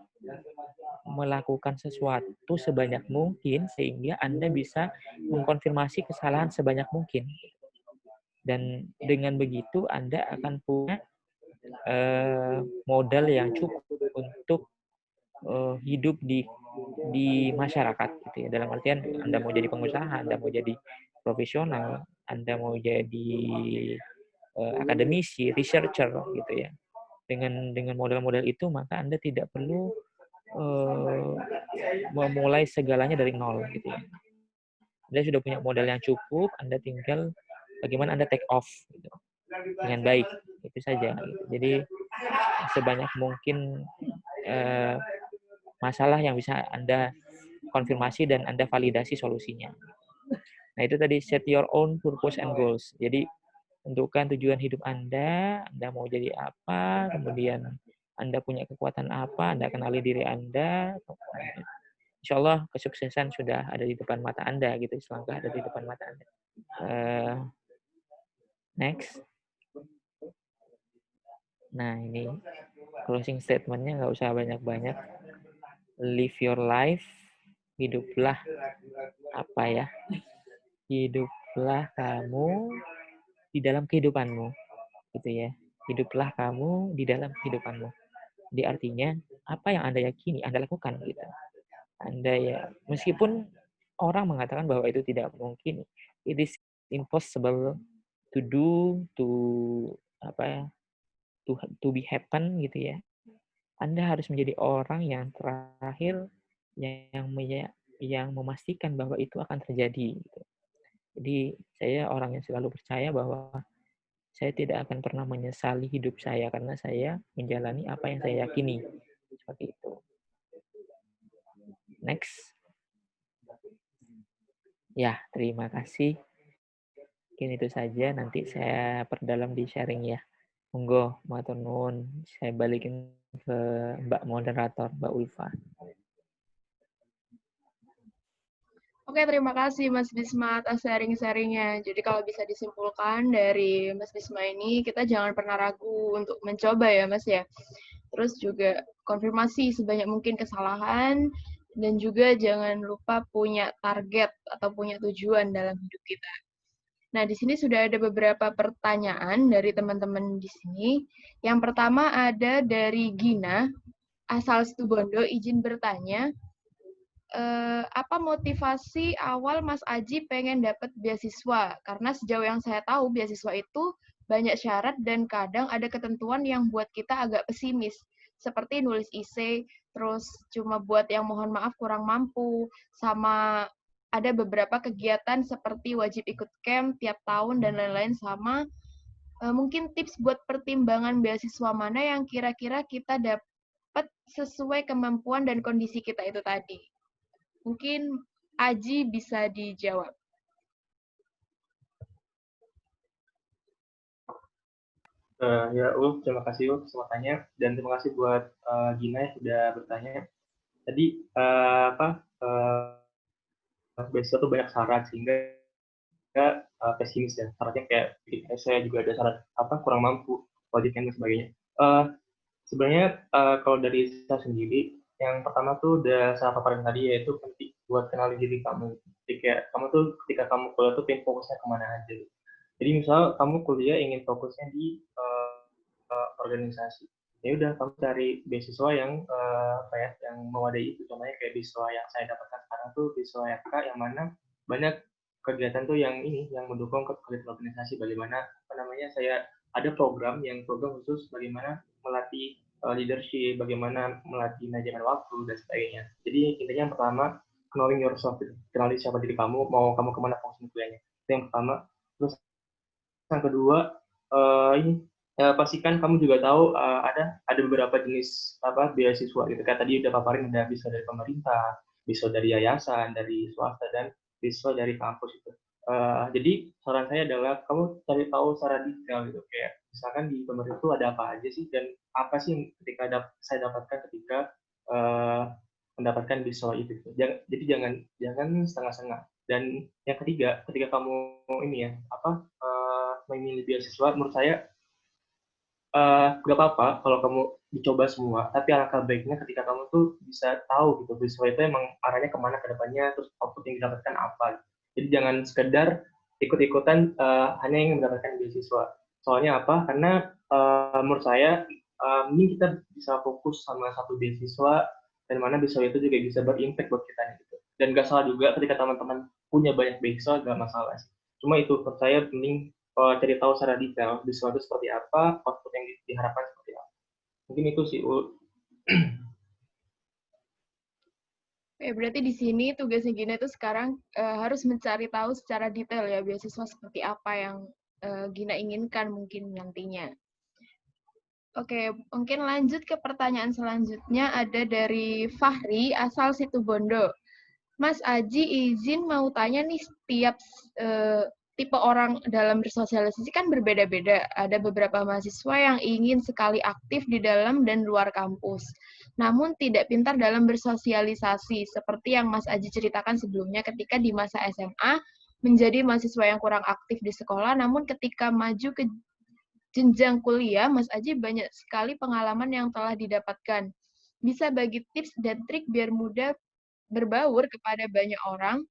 melakukan sesuatu sebanyak mungkin sehingga Anda bisa mengkonfirmasi kesalahan sebanyak mungkin. Dan dengan begitu Anda akan punya modal yang cukup untuk hidup di masyarakat gitu ya. Dalam artian Anda mau jadi pengusaha, Anda mau jadi profesional, Anda mau jadi akademisi, researcher gitu ya. Dengan modal-modal itu maka Anda tidak perlu memulai segalanya dari nol gitu ya. Anda sudah punya modal yang cukup, Anda tinggal bagaimana Anda take off gitu, dengan baik, itu saja. Gitu. Jadi sebanyak mungkin masalah yang bisa Anda konfirmasi dan Anda validasi solusinya. Nah itu tadi set your own purpose and goals. Jadi tentukan tujuan hidup Anda mau jadi apa, kemudian Anda punya kekuatan apa, Anda kenali diri Anda. Insya Allah kesuksesan sudah ada di depan mata Anda gitu, selangkah ada di depan mata Anda. Next. Nah ini closing statement-nya nggak usah banyak-banyak. Live your life, hiduplah apa ya? Hiduplah kamu di dalam kehidupanmu, gitu ya. Hiduplah kamu di dalam kehidupanmu. Jadi artinya apa yang Anda yakini Anda lakukan gitu. Anda ya meskipun orang mengatakan bahwa itu tidak mungkin, it is impossible to do, to be happen gitu ya. Anda harus menjadi orang yang terakhir yang memastikan bahwa itu akan terjadi gitu. Jadi saya orang yang selalu percaya bahwa saya tidak akan pernah menyesali hidup saya karena saya menjalani apa yang saya yakini. Seperti itu. Next. Ya, terima kasih. Mungkin itu saja. Nanti saya perdalam di sharing ya. Monggo, matur nuwun. Saya balikin ke Mbak Moderator, Mbak Ulfa. Oke, terima kasih Mas Bisma atas sharing-sharingnya. Jadi kalau bisa disimpulkan dari Mas Bisma ini, kita jangan pernah ragu untuk mencoba ya Mas ya. Terus juga konfirmasi sebanyak mungkin kesalahan, dan juga jangan lupa punya target atau punya tujuan dalam hidup kita. Nah, di sini sudah ada beberapa pertanyaan dari teman-teman di sini. Yang pertama ada dari Gina, asal Situbondo, izin bertanya, apa motivasi awal Mas Aji pengen dapat beasiswa? Karena sejauh yang saya tahu, beasiswa itu banyak syarat dan kadang ada ketentuan yang buat kita agak pesimis. Seperti nulis essay, terus cuma buat yang mohon maaf kurang mampu, sama ada beberapa kegiatan seperti wajib ikut camp tiap tahun dan lain-lain, sama mungkin tips buat pertimbangan beasiswa mana yang kira-kira kita dapat sesuai kemampuan dan kondisi kita itu tadi. Mungkin Aji bisa dijawab. Ya, terima kasih kesempatannya dan terima kasih buat Gina yang sudah bertanya. Tadi beasiswa tuh banyak syarat sehingga pesimis ya. Syaratnya kayak bikin essay juga ada syarat kurang mampu, wajib dan sebagainya. Sebenarnya kalau dari saya sendiri, yang pertama tuh udah saya paparin tadi yaitu penting buat kenali diri kamu. Jadi kayak kamu tuh ketika kamu kuliah tuh pengen fokusnya kemana aja. Jadi misal kamu kuliah ingin fokusnya di organisasi, ya udah kamu cari beasiswa yang yang mewadai itu. Contohnya kayak beasiswa yang saya dapatkan sekarang tuh beasiswa YK yang mana banyak kegiatan tuh yang mendukung kegiatan organisasi. Bagaimana saya ada program khusus bagaimana melatih leadership, bagaimana melatih manajemen waktu dan sebagainya. Jadi intinya yang pertama, knowing yourself, kenali siapa diri kamu, mau kamu kemana fokus kuliahnya. Itu yang pertama. Terus yang kedua, pastikan kamu juga tahu ada beberapa jenis beasiswa gitu. Kayak tadi udah paparin, ada bisa dari pemerintah, bisa dari yayasan, dari swasta, dan bisa dari kampus itu. Jadi saran saya adalah kamu cari tahu secara detail gitu. Kayak misalkan di pemerintah itu ada apa aja sih, dan apa sih yang saya dapatkan ketika mendapatkan beasiswa itu. Jadi jangan setengah-setengah. Dan yang ketiga, ketika kamu memilih beasiswa, menurut saya nggak apa-apa kalau kamu dicoba semua, tapi alangkah baiknya ketika kamu tuh bisa tahu gitu beasiswa itu emang arahnya kemana ke depannya, terus output yang didapatkan apa. Jadi jangan sekedar ikut-ikutan hanya ingin mendapatkan beasiswa. Soalnya apa? Karena menurut saya mending kita bisa fokus sama satu beasiswa, dan mana beasiswa itu juga bisa berimpact buat kita gitu. Dan gak salah juga ketika teman-teman punya banyak beasiswa, gak masalah sih. Cuma itu menurut saya mending cari tahu secara detail beasiswa itu seperti apa, output yang diharapkan seperti apa. Mungkin itu sih, Berarti di sini tugasnya Gina itu sekarang harus mencari tahu secara detail ya beasiswa seperti apa yang Gina inginkan mungkin nantinya. Oke, mungkin lanjut ke pertanyaan selanjutnya, ada dari Fahri, asal Situbondo. Mas Aji izin mau tanya nih, setiap tipe orang dalam bersosialisasi kan berbeda-beda. Ada beberapa mahasiswa yang ingin sekali aktif di dalam dan luar kampus, namun tidak pintar dalam bersosialisasi, seperti yang Mas Aji ceritakan sebelumnya ketika di masa SMA menjadi mahasiswa yang kurang aktif di sekolah, namun ketika maju ke jenjang kuliah, Mas Aji banyak sekali pengalaman yang telah didapatkan. Bisa bagi tips dan trik biar mudah berbaur kepada banyak orang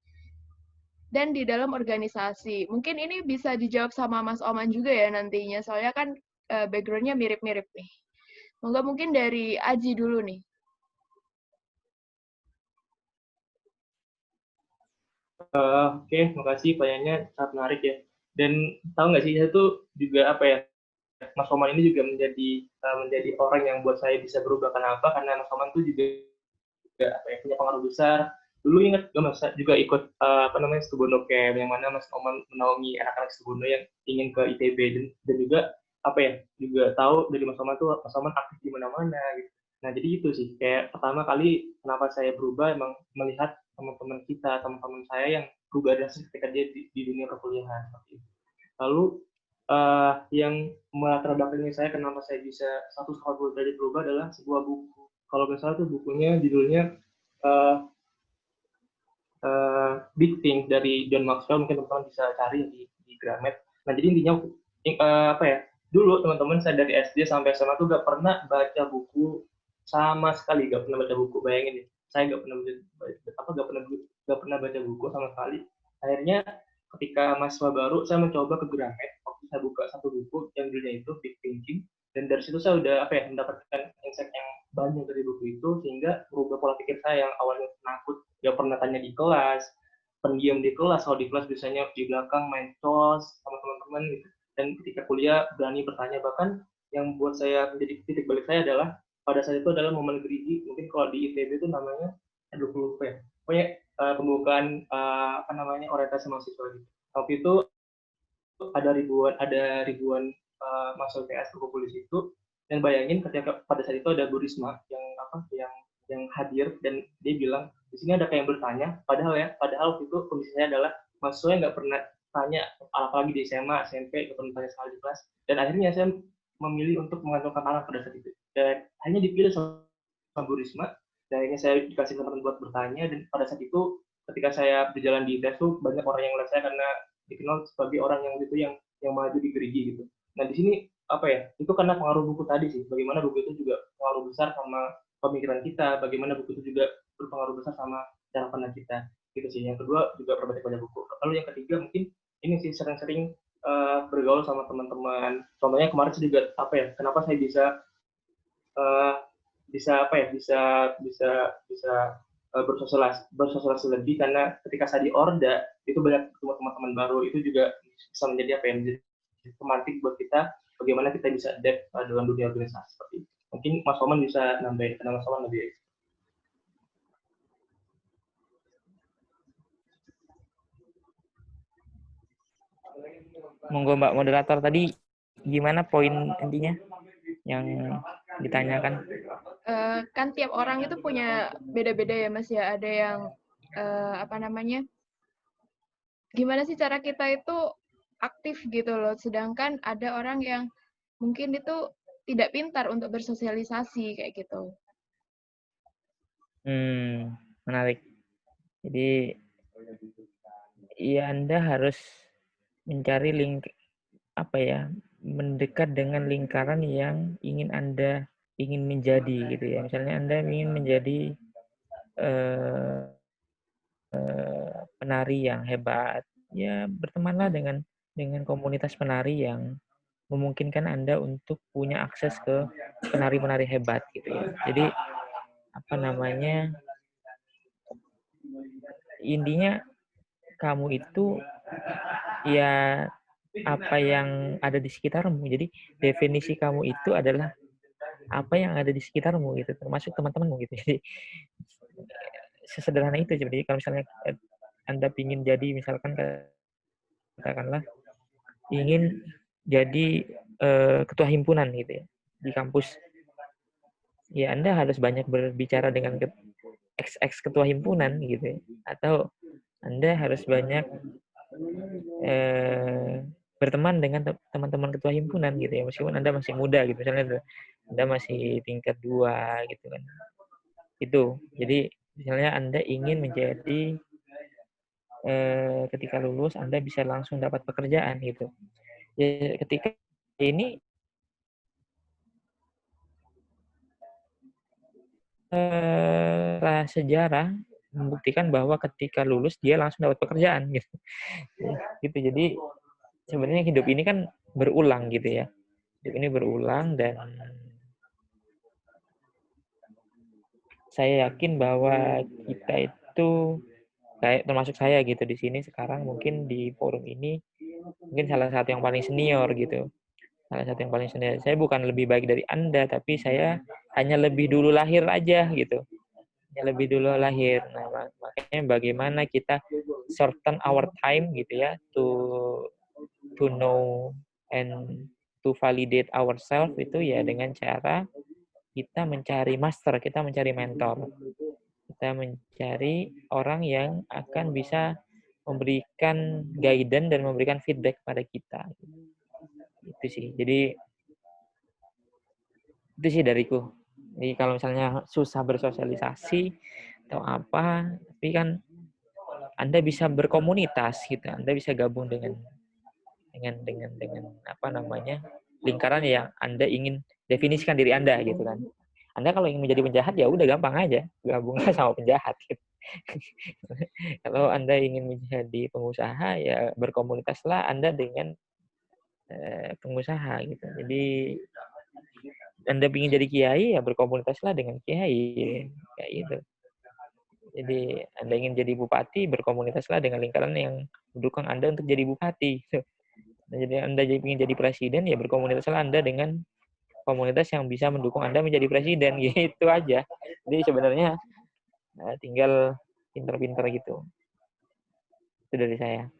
dan di dalam organisasi. Mungkin ini bisa dijawab sama Mas Oman juga ya nantinya, soalnya kan background-nya mirip-mirip nih. Mungkin dari Aji dulu nih. Oke, makasih pertanyaannya sangat menarik ya. Dan tahu nggak sih, saya tuh juga Mas Oman ini juga menjadi orang yang buat saya bisa berubah. Kenapa? Karena Mas Oman tuh juga punya pengaruh besar. Dulu ingat gak Mas juga ikut Situbondo Camp, yang mana Mas Oman menaungi anak-anak Situbondo yang ingin ke ITB, dan juga juga tahu dari Mas Oman tuh Mas Oman aktif di mana-mana gitu. Nah, jadi itu sih kayak pertama kali kenapa saya berubah, emang melihat teman-teman saya yang berubah drastis ketika dia di dunia perkuliahan seperti itu. Lalu yang melatar belakangi saya kenapa saya bisa 180 derajat berubah adalah sebuah buku. Kalau misalnya tuh bukunya judulnya Big Thing dari John Maxwell, mungkin teman-teman bisa cari di Gramet. Nah, jadi intinya dulu teman-teman saya dari SD sampai SMA tuh gak pernah baca buku sama sekali, gak pernah baca buku. Bayangin deh, saya gak pernah baca buku sama sekali. Akhirnya ketika mahasiswa baru saya mencoba ke Gramet, waktu saya buka satu buku yang judulnya itu Big Thinking, dan dari situ saya udah mendapatkan insight yang banyak dari buku itu, sehingga merubah pola pikir saya yang awalnya penakut, gak pernah tanya di kelas, pendiam di kelas, kalau di kelas biasanya di belakang main cos sama teman-teman gitu. Dan ketika kuliah berani bertanya, bahkan yang buat saya menjadi titik balik saya adalah pada saat itu adalah momen gerigi, mungkin kalau di ITB itu namanya, aduh lupa ya, pokoknya pembukaan orientasi mahasiswa gitu. Waktu itu ada ribuan mahasiswa PS berkumpul di situ, dan bayangin ketika pada saat itu ada Bu Risma yang hadir, dan dia bilang di sini ada kayak yang bertanya, padahal waktu itu kondisinya adalah mahasiswa yang nggak pernah tanya, apalagi di SMA, SMP, nggak pernah tanya sekali di kelas, dan akhirnya saya memilih untuk mengandungkan anak pada saat itu, dan hanya dipilih sama Bu Risma, dan akhirnya saya dikasih kesempatan buat bertanya, dan pada saat itu ketika saya berjalan di ITS tuh banyak orang yang melihat saya karena dikenal sebagai orang yang itu yang maju di gerigi gitu. Nah di sini itu karena pengaruh buku tadi sih, bagaimana buku itu juga pengaruh besar sama pemikiran kita, bagaimana buku itu juga berpengaruh besar sama cara pandang kita, gitu sih. Yang kedua juga perbanyak buku. Lalu yang ketiga mungkin ini sih sering-sering bergaul sama teman-teman. Contohnya kemarin sih juga kenapa saya bisa bersosialisasi lebih, karena ketika saya di Orda itu banyak ketemu teman-teman baru, itu juga bisa menjadi menjadi pemantik buat kita bagaimana kita bisa adapt dalam dunia organisasi seperti itu. Mungkin Mas Oman bisa nambahin, karena Mas Oman lebih. Monggo Mbak moderator, tadi gimana poin intinya yang ditanyakan? Kan tiap orang itu punya beda-beda ya Mas ya, ada yang gimana sih cara kita itu aktif gitu loh, sedangkan ada orang yang mungkin itu tidak pintar untuk bersosialisasi kayak gitu. Menarik. Jadi ya Anda harus mencari mendekat dengan lingkaran yang ingin Anda menjadi gitu ya. Misalnya Anda ingin menjadi penari yang hebat, ya bertemanlah dengan komunitas penari yang memungkinkan Anda untuk punya akses ke penari-penari hebat gitu ya. Jadi intinya kamu itu ya apa yang ada di sekitarmu. Jadi definisi kamu itu adalah apa yang ada di sekitarmu gitu, termasuk teman-temanmu gitu. Jadi sesederhana itu. Jadi kalau misalnya Anda ingin jadi, misalkan katakanlah ingin jadi ketua himpunan gitu ya di kampus, ya Anda harus banyak berbicara dengan ex ketua himpunan gitu ya. Atau Anda harus banyak berteman dengan teman-teman ketua himpunan gitu ya, meskipun Anda masih muda gitu, misalnya Anda masih tingkat 2 gitu kan. Itu. Jadi misalnya Anda ingin menjadi ketika lulus Anda bisa langsung dapat pekerjaan gitu. Ya, ketika ini sejarah membuktikan bahwa ketika lulus dia langsung dapat pekerjaan gitu. Gitu. Jadi sebenarnya hidup ini kan berulang gitu ya. Hidup ini berulang, dan saya yakin bahwa kita itu termasuk saya gitu di sini sekarang, mungkin di forum ini mungkin salah satu yang paling senior gitu. Salah satu yang paling senior. Saya bukan lebih baik dari Anda, tapi saya hanya lebih dulu lahir aja gitu. Lebih dulu lahir. Nah, makanya bagaimana kita shorten our time gitu ya, to know and to validate ourselves, itu ya dengan cara kita mencari master, kita mencari mentor. Kita mencari orang yang akan bisa memberikan guidance dan memberikan feedback pada kita. Itu sih. Jadi itu sih dariku. Jadi kalau misalnya susah bersosialisasi atau apa, tapi kan Anda bisa berkomunitas gitu. Anda bisa gabung dengan lingkaran yang Anda ingin definisikan diri Anda gitu kan. Anda kalau ingin menjadi penjahat ya udah gampang aja, gabungnya sama penjahat gitu. Kalau Anda ingin menjadi pengusaha, ya berkomunitaslah Anda dengan pengusaha gitu. Jadi Anda ingin jadi kiai, ya berkomunitaslah dengan kiai, kayak gitu. Jadi Anda ingin jadi bupati, berkomunitaslah dengan lingkaran yang mendukung Anda untuk jadi bupati. Gitu. Jadi Anda ingin jadi presiden, ya berkomunitaslah Anda dengan komunitas yang bisa mendukung Anda menjadi presiden, gitu aja. Jadi sebenarnya tinggal pinter-pinter gitu. Itu dari saya.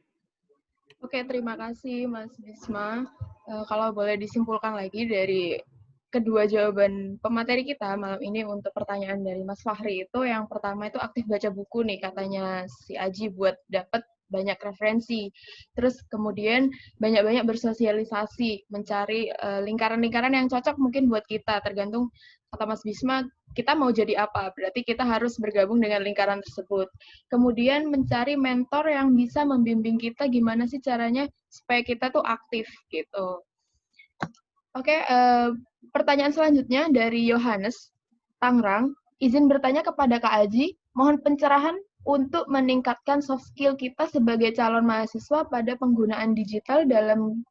Oke, terima kasih Mas Bisma. Kalau boleh disimpulkan lagi dari kedua jawaban pemateri kita malam ini untuk pertanyaan dari Mas Fahri itu, yang pertama itu aktif baca buku nih katanya si Aji buat dapat banyak referensi. Terus kemudian banyak-banyak bersosialisasi, mencari lingkaran-lingkaran yang cocok mungkin buat kita, tergantung kata Mas Bisma kita mau jadi apa, berarti kita harus bergabung dengan lingkaran tersebut. Kemudian mencari mentor yang bisa membimbing kita gimana sih caranya supaya kita tuh aktif gitu. Oke, pertanyaan selanjutnya dari Yohanes, Tangerang. Izin bertanya kepada Kak Aji, mohon pencerahan untuk meningkatkan soft skill kita sebagai calon mahasiswa pada penggunaan digital dalam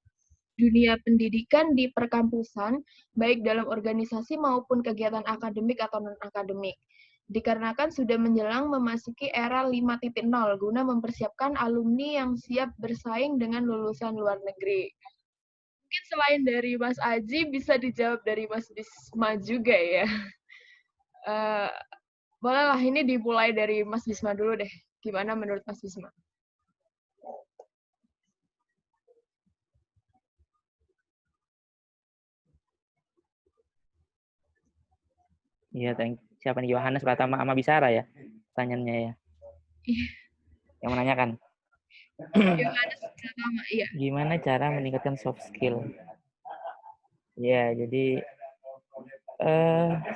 dunia pendidikan di perkampusan, baik dalam organisasi maupun kegiatan akademik atau non-akademik. Dikarenakan sudah menjelang memasuki era 5.0 guna mempersiapkan alumni yang siap bersaing dengan lulusan luar negeri. Mungkin selain dari Mas Aji, bisa dijawab dari Mas Bisma juga ya. Bolehlah ini dimulai dari Mas Bisma dulu deh. Gimana menurut Mas Bisma? Iya, siapa nih? Yohanes Pratama sama Bisara ya? Pertanyaannya ya. Yang menanyakan. Yohanes Pratama, iya. Gimana cara meningkatkan soft skill? Ya, jadi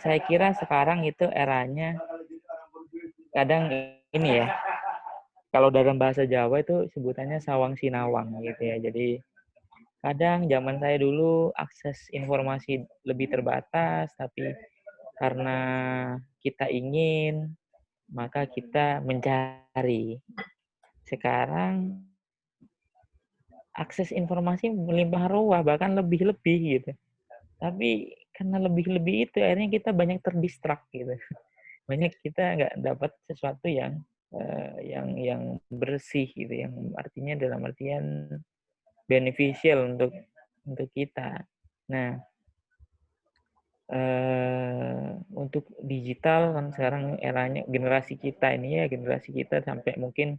saya kira sekarang itu eranya kadang ini ya. Kalau dalam bahasa Jawa itu sebutannya sawang sinawang gitu ya. Jadi kadang zaman saya dulu akses informasi lebih terbatas, tapi karena kita ingin, maka kita mencari. Sekarang akses informasi melimpah ruah, bahkan lebih-lebih gitu. Tapi karena lebih-lebih itu, akhirnya kita banyak terdistrak gitu. Banyak kita nggak dapat sesuatu yang bersih gitu, yang artinya dalam artian beneficial untuk kita. Nah, untuk digital kan sekarang eranya generasi kita ini ya, generasi kita sampai mungkin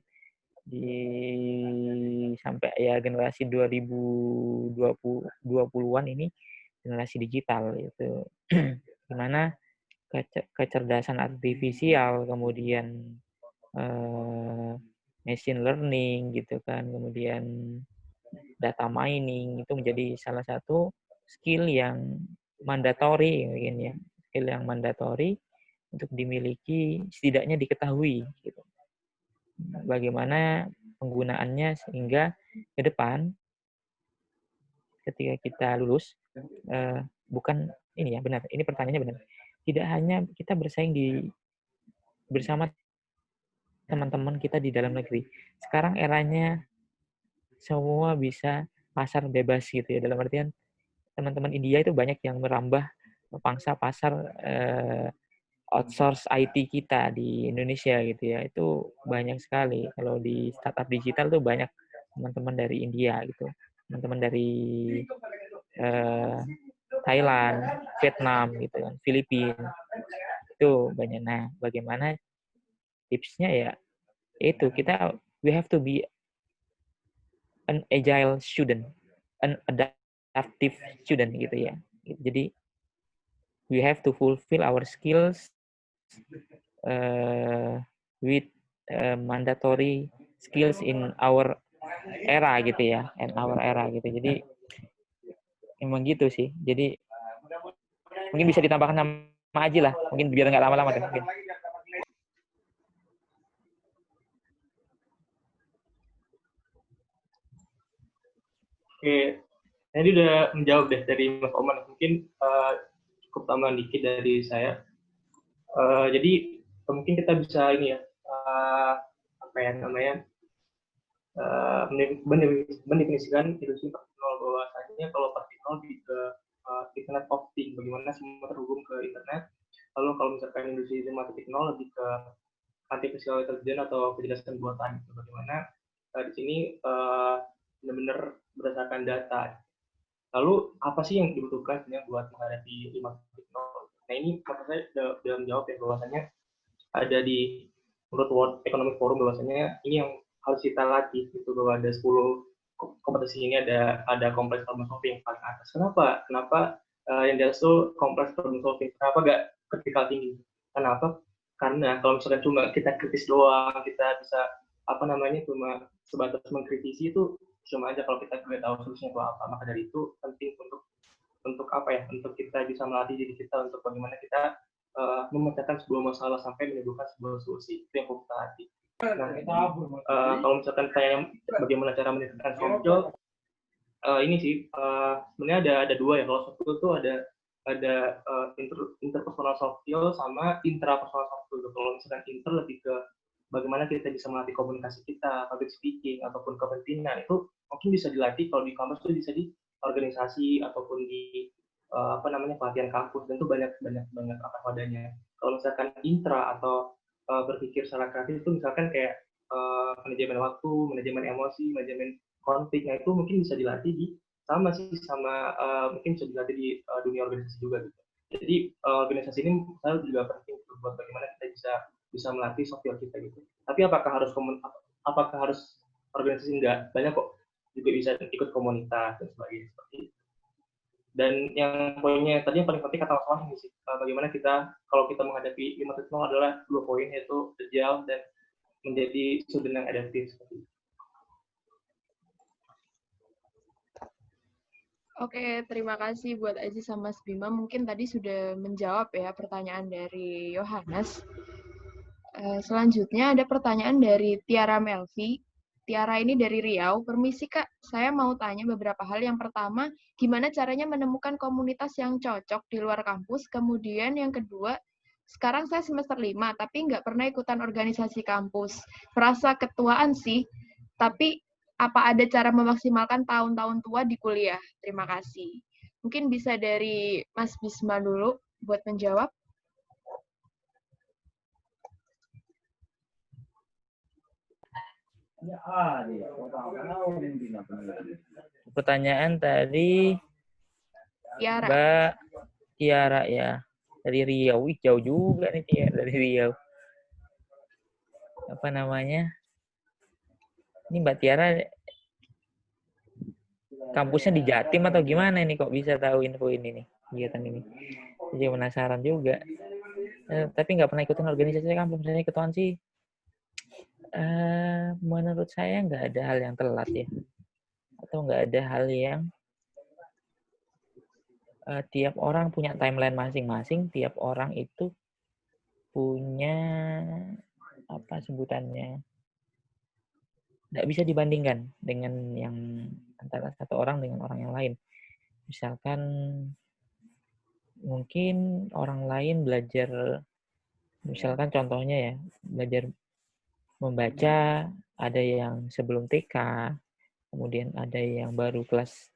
sampai ya generasi 2020-an ini generasi digital itu. Dimana kecerdasan artifisial, kemudian machine learning gitu kan, kemudian data mining itu menjadi salah satu skill yang mandatory mungkin ya, skill yang mandatory untuk dimiliki, setidaknya diketahui gitu. Bagaimana penggunaannya sehingga ke depan ketika kita lulus bukan ini ya, benar, ini pertanyaannya benar. Tidak hanya kita bersaing bersama teman-teman kita di dalam negeri. Sekarang eranya semua bisa pasar bebas gitu ya, dalam artian teman-teman India itu banyak yang merambah pangsa pasar outsource IT kita di Indonesia gitu ya. Itu banyak sekali. Kalau di startup digital tuh banyak teman-teman dari India gitu, teman-teman dari Thailand, Vietnam gitu kan, Filipina. Itu banyak. Nah, bagaimana tipsnya ya? Itu kita we have to be an agile student, an adaptive student gitu ya. Jadi we have to fulfill our skills with mandatory skills in our era gitu ya, in our era gitu. Jadi emang gitu sih. Jadi mungkin bisa ditambahkan sama Aji lah, mungkin biar nggak lama-lama tuh mungkin. Oke, ini udah menjawab deh dari Mas Oman. Mungkin cukup tambahan dikit dari saya. Jadi mungkin kita bisa ini ya, apa ya namanya, mendefinisikan industri 4.0 bahwasanya kalau 4.0 di ke Internet of Things, bagaimana semua terhubung ke internet. Lalu kalau misalkan industri 5.0 lebih ke artificial intelligence atau kecerdasan buatan, gitu. Bagaimana di sini benar-benar berdasarkan data. Lalu apa sih yang dibutuhkan sebenarnya buat menghadapi 5.0? Nah ini maksud saya sudah menjawab ya, bahwasanya ada di menurut World Economic Forum bahwasanya ini yang harus kita latih gitu, bahwa ada 10 kompetisi ini ada kompleks problem solving yang paling atas. Kenapa yang di atas itu kompleks problem solving? Kenapa nggak critical thinking? Kenapa? Karena kalau misalkan cuma kita kritis doang, kita bisa cuma sebatas mengkritisi, itu cuma aja kalau kita nggak tahu solusinya itu apa. Maka dari itu penting untuk untuk kita bisa melatih diri kita untuk bagaimana kita memecahkan sebuah masalah sampai menimbulkan sebuah solusi. Itu yang perlu kita latih. Nah, kalau misalkan tanya bagaimana cara meningkatkan soft skill, ini sih sebenarnya ada dua ya. Kalau soft skill itu ada interpersonal soft skill sama intrapersonal soft skill. Kalau misalkan inter lebih ke bagaimana kita bisa melatih komunikasi kita, public speaking ataupun kepemimpinan, itu mungkin bisa dilatih kalau di kampus, itu bisa di organisasi ataupun di pelatihan kampus, dan itu banyak apa adanya. Kalau misalkan intra atau berpikir secara kreatif, itu misalkan kayak manajemen waktu, manajemen emosi, manajemen konflik, nah itu mungkin bisa dilatih mungkin bisa dilatih di dunia organisasi juga gitu. Jadi organisasi ini saya juga penting buat bagaimana kita bisa melatih soft skill kita gitu. Tapi apakah harus organisasi? Enggak, banyak kok juga bisa ikut komunitas dan sebagainya seperti itu. Dan yang poinnya tadi yang paling penting kata Mas ini sih, bagaimana kita kalau kita menghadapi 5.0 adalah 2 poin, yaitu agile dan menjadi student yang adaptif seperti itu. Oke, terima kasih buat Aziz sama Mas Bima. Mungkin tadi sudah menjawab ya pertanyaan dari Yohanes. Selanjutnya ada pertanyaan dari Tiara Melvi. Tiara ini dari Riau. Permisi Kak, saya mau tanya beberapa hal. Yang pertama, gimana caranya menemukan komunitas yang cocok di luar kampus? Kemudian yang kedua, sekarang saya semester 5, tapi nggak pernah ikutan organisasi kampus. Merasa ketuaan sih, tapi apa ada cara memaksimalkan tahun-tahun tua di kuliah? Terima kasih. Mungkin bisa dari Mas Bisma dulu buat menjawab. Pertanyaan tadi Tiara. Mbak Tiara ya, dari Riau. Wih, jauh juga nih Tiara dari Riau. Apa namanya? Ini Mbak Tiara kampusnya di Jatim atau gimana ini, kok bisa tahu info ini nih, kegiatan ini? Jadi penasaran juga. Tapi nggak pernah ikutin organisasi kampus. Saya ketuaan sih. Menurut saya nggak ada hal yang telat ya, atau nggak ada hal yang tiap orang punya timeline masing-masing, tiap orang itu punya apa sebutannya, nggak bisa dibandingkan dengan yang antara satu orang dengan orang yang lain. Misalkan mungkin orang lain belajar, misalkan contohnya ya, belajar membaca, ada yang sebelum TK, kemudian ada yang baru kelas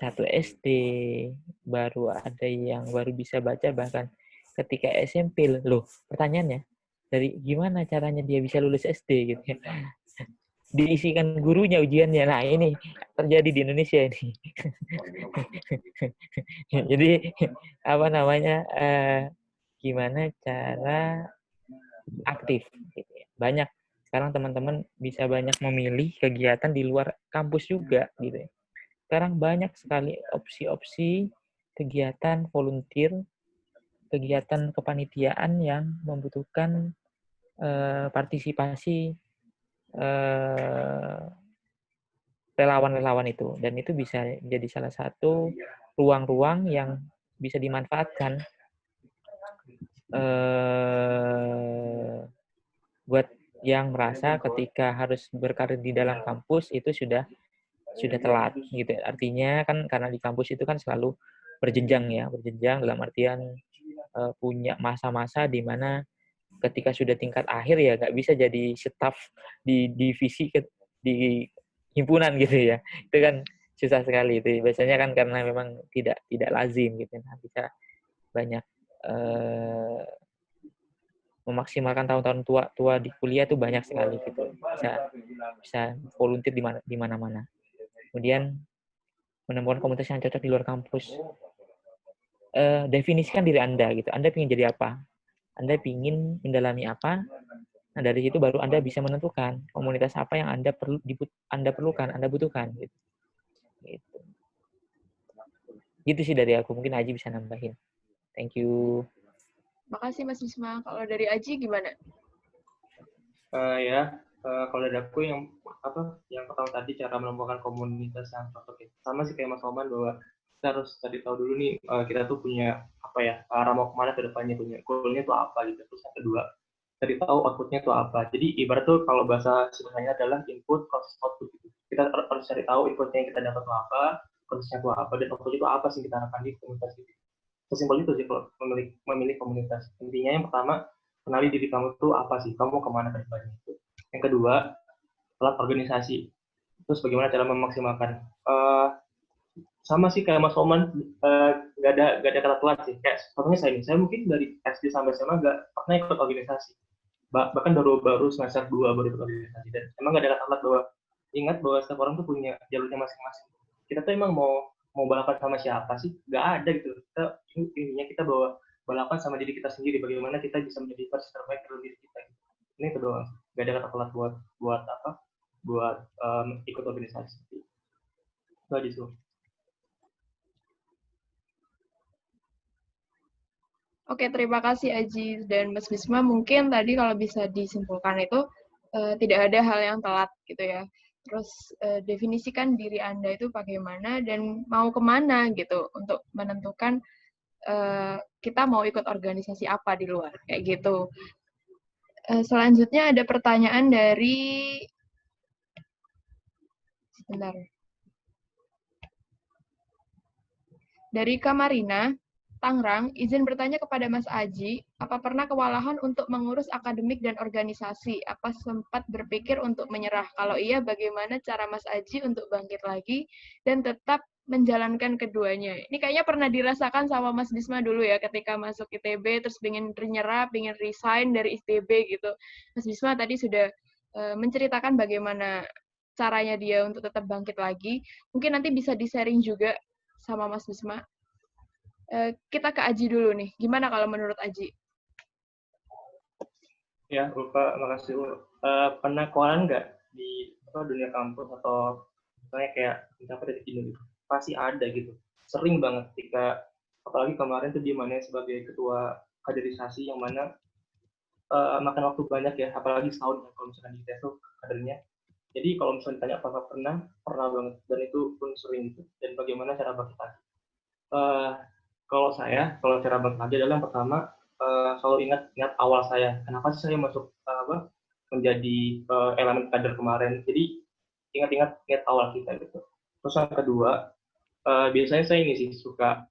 1 SD, baru ada yang baru bisa baca bahkan ketika SMP. Loh, pertanyaannya, dari gimana caranya dia bisa lulus SD gitu ya? Diisikan gurunya ujiannya. Nah, ini terjadi di Indonesia ini. Jadi apa namanya? Gimana cara aktif gitu ya. Banyak sekarang teman-teman bisa banyak memilih kegiatan di luar kampus juga gitu ya. Sekarang banyak sekali opsi-opsi kegiatan volunteer, kegiatan kepanitiaan yang membutuhkan partisipasi relawan-relawan itu, dan itu bisa jadi salah satu ruang-ruang yang bisa dimanfaatkan buat yang merasa ketika harus berkarir di dalam kampus itu sudah telat gitu. Artinya kan karena di kampus itu kan selalu berjenjang ya, berjenjang dalam artian punya masa-masa di mana ketika sudah tingkat akhir ya nggak bisa jadi staf di divisi di himpunan gitu ya. Itu kan susah sekali itu. Biasanya kan karena memang tidak lazim gitu. Nah, bisa banyak memaksimalkan tahun-tahun tua di kuliah tuh banyak sekali gitu. Bisa volunteer di mana-mana. Kemudian menemukan komunitas yang cocok di luar kampus. Definisikan diri Anda gitu. Anda ingin jadi apa? Anda ingin mendalami apa? Nah, dari situ baru Anda bisa menentukan komunitas apa yang Anda perlukan, Anda butuhkan gitu. Gitu. Gitu sih dari aku. Mungkin Aji bisa nambahin. Thank you. Makasih Mas Bisma. Kalau dari Aji gimana? Kalau dari aku yang pertama tadi cara menemukan komunitas yang cocok ya. Sama sih kayak Mas Oman bahwa kita harus cari tahu dulu nih kita tuh punya arah mau kemana ke depannya, punya goalnya tuh apa gitu. Terus yang kedua cari tahu outputnya tuh apa. Jadi ibarat tuh kalau bahasa sederhananya adalah input proses output gitu. Kita harus cari tahu inputnya yang kita dapat tuh apa, prosesnya tuh apa, dan outputnya itu apa sih kita harapkan di komunitas itu. Sesimpel itu sih kalau memilih komunitas. Intinya yang pertama kenali diri kamu tuh apa sih, kamu kemana ke depannya itu. Yang kedua alat organisasi. Terus bagaimana cara memaksimalkan? Sama sih kayak Mas Oman, nggak ada kata telat sih. Kayak contohnya saya mungkin dari SD sampai SMA nggak pernah ikut organisasi. Bahkan baru semester 2 baru ikut organisasi. Dan emang nggak ada kata telat bahwa ingat bahwa setiap orang tuh punya jalurnya masing-masing. Kita tuh emang mau balapan sama siapa sih? Nggak ada gitu. Intinya kita balapan sama diri kita sendiri. Bagaimana kita bisa menjadi versi terbaik dari diri kita. Ini itu doang. Nggak ada kata telat buat ikut organisasi. Itu aja sih. Oke, terima kasih Aji dan Mas Bisma. Mungkin tadi kalau bisa disimpulkan itu tidak ada hal yang telat gitu ya. Terus definisikan diri Anda itu bagaimana dan mau kemana gitu untuk menentukan kita mau ikut organisasi apa di luar kayak gitu. Selanjutnya ada pertanyaan dari Kamarina. Tangerang, izin bertanya kepada Mas Aji, apa pernah kewalahan untuk mengurus akademik dan organisasi? Apa sempat berpikir untuk menyerah? Kalau iya, bagaimana cara Mas Aji untuk bangkit lagi dan tetap menjalankan keduanya? Ini kayaknya pernah dirasakan sama Mas Bisma dulu ya, ketika masuk ITB, terus pengen menyerah, pengen resign dari ITB gitu. Mas Bisma tadi sudah menceritakan bagaimana caranya dia untuk tetap bangkit lagi. Mungkin nanti bisa di-sharing juga sama Mas Bisma. Kita ke Aji dulu nih. Gimana kalau menurut Aji? Ya, Ulfa, makasih. Pernah kewalahan nggak di dunia kampus atau misalnya kayak mencapai titik jenuh gitu? Pasti ada gitu. Sering banget ketika, apalagi kemarin tuh di mana sebagai ketua kaderisasi yang mana makan waktu banyak ya, apalagi setahun ya, kalau misalkan di tes tuh kadernya. Jadi kalau misalnya ditanya apakah pernah banget, dan itu pun sering gitu. Dan bagaimana cara bangkit lagi? Kalau cara bangkit lagi adalah yang pertama selalu ingat awal saya. Kenapa sih saya masuk menjadi elemen kader kemarin? Jadi ingat awal kita gitu. Terus yang kedua, biasanya saya ini sih suka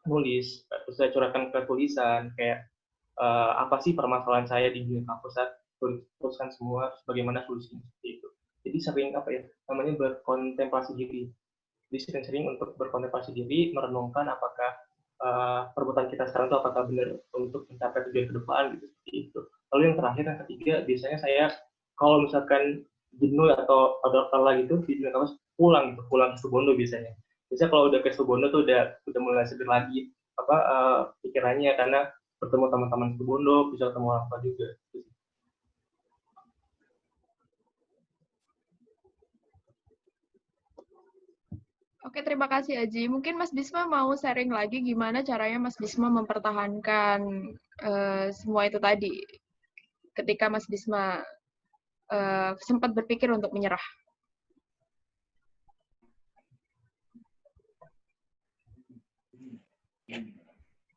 nulis, terus saya curahkan ke tulisan kayak apa sih permasalahan saya di dunia kampus, saya tuliskan semua bagaimana solusinya seperti itu. Jadi sering namanya berkontemplasi diri. Jadi sering-sering untuk berkontemplasi diri, merenungkan apakah perbuatan kita sekarang itu apakah benar untuk mencapai tujuan ke depan gitu, seperti itu. Lalu yang terakhir, yang ketiga, biasanya saya kalau misalkan jenuh atau ada lelah gitu di dunia kampus, pulang ke Situbondo biasanya. Biasanya kalau udah ke Situbondo tuh udah mulai seger lagi pikirannya, karena bertemu teman-teman Situbondo, bisa ketemu orang tua juga. Oke, terima kasih Aji. Mungkin Mas Bisma mau sharing lagi gimana caranya Mas Bisma mempertahankan semua itu tadi ketika Mas Bisma sempat berpikir untuk menyerah.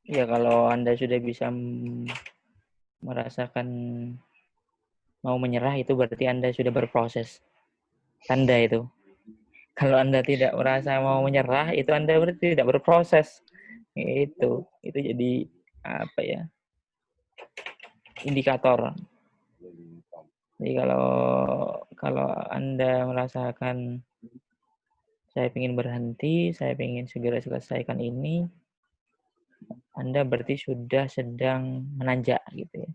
Ya, kalau Anda sudah bisa merasakan mau menyerah, itu berarti Anda sudah berproses. Tanda itu. Kalau Anda tidak merasa mau menyerah, itu Anda berarti tidak berproses. Itu jadi apa ya? indikator. Jadi kalau Anda merasakan saya ingin berhenti, saya ingin segera selesaikan ini, Anda berarti sudah sedang menanjak gitu ya.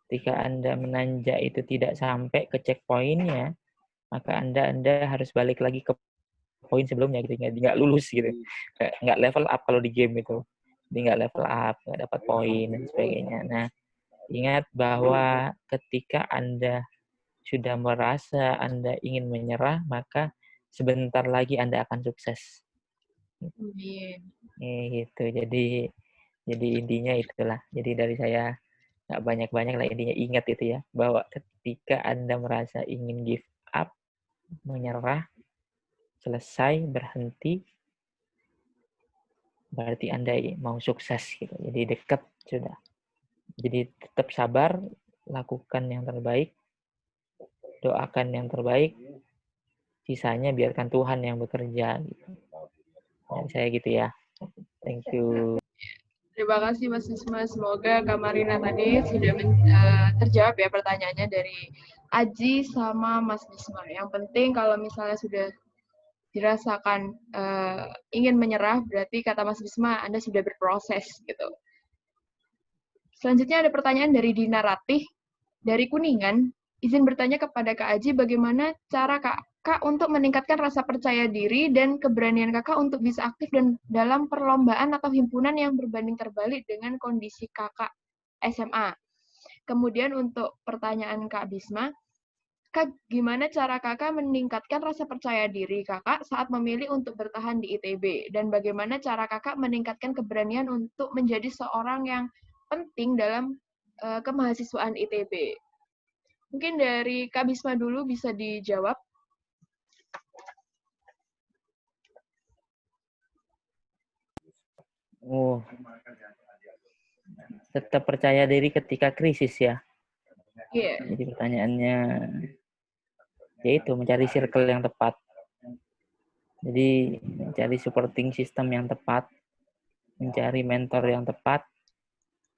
Ketika Anda menanjak itu tidak sampai ke checkpoint-nya, maka Anda harus balik lagi ke poin sebelumnya gitu, nggak lulus gitu, nggak level up kalau di game itu, jadi nggak level up, nggak dapat poin dan sebagainya. Nah, ingat bahwa ketika Anda sudah merasa Anda ingin menyerah, maka sebentar lagi Anda akan sukses. Gitu. Jadi intinya itulah. Jadi dari saya nggak banyak-banyak lah, intinya ingat itu ya, bahwa ketika Anda merasa ingin give up, menyerah, selesai, berhenti, berarti Anda mau sukses gitu. Jadi dekat sudah. Jadi tetap sabar, lakukan yang terbaik, doakan yang terbaik, sisanya biarkan Tuhan yang bekerja gitu. Dan saya gitu ya. Thank you. Terima kasih Mas Bisma. Semoga Kak Marina tadi sudah terjawab ya pertanyaannya dari Aji sama Mas Bisma. Yang penting kalau misalnya sudah dirasakan ingin menyerah, berarti kata Mas Bisma Anda sudah berproses gitu. Selanjutnya ada pertanyaan dari Dina Ratih dari Kuningan. Izin bertanya kepada Kak Aji, bagaimana cara Kakak untuk meningkatkan rasa percaya diri dan keberanian Kakak untuk bisa aktif dan dalam perlombaan atau himpunan yang berbanding terbalik dengan kondisi Kakak SMA. Kemudian untuk pertanyaan Kak Bisma, Kak, gimana cara Kakak meningkatkan rasa percaya diri Kakak saat memilih untuk bertahan di ITB? Dan bagaimana cara Kakak meningkatkan keberanian untuk menjadi seorang yang penting dalam kemahasiswaan ITB? Mungkin dari Kak Bisma dulu bisa dijawab. Oh, tetap percaya diri ketika krisis ya. Iya. Jadi pertanyaannya, yaitu mencari circle yang tepat. Jadi mencari supporting system yang tepat, mencari mentor yang tepat,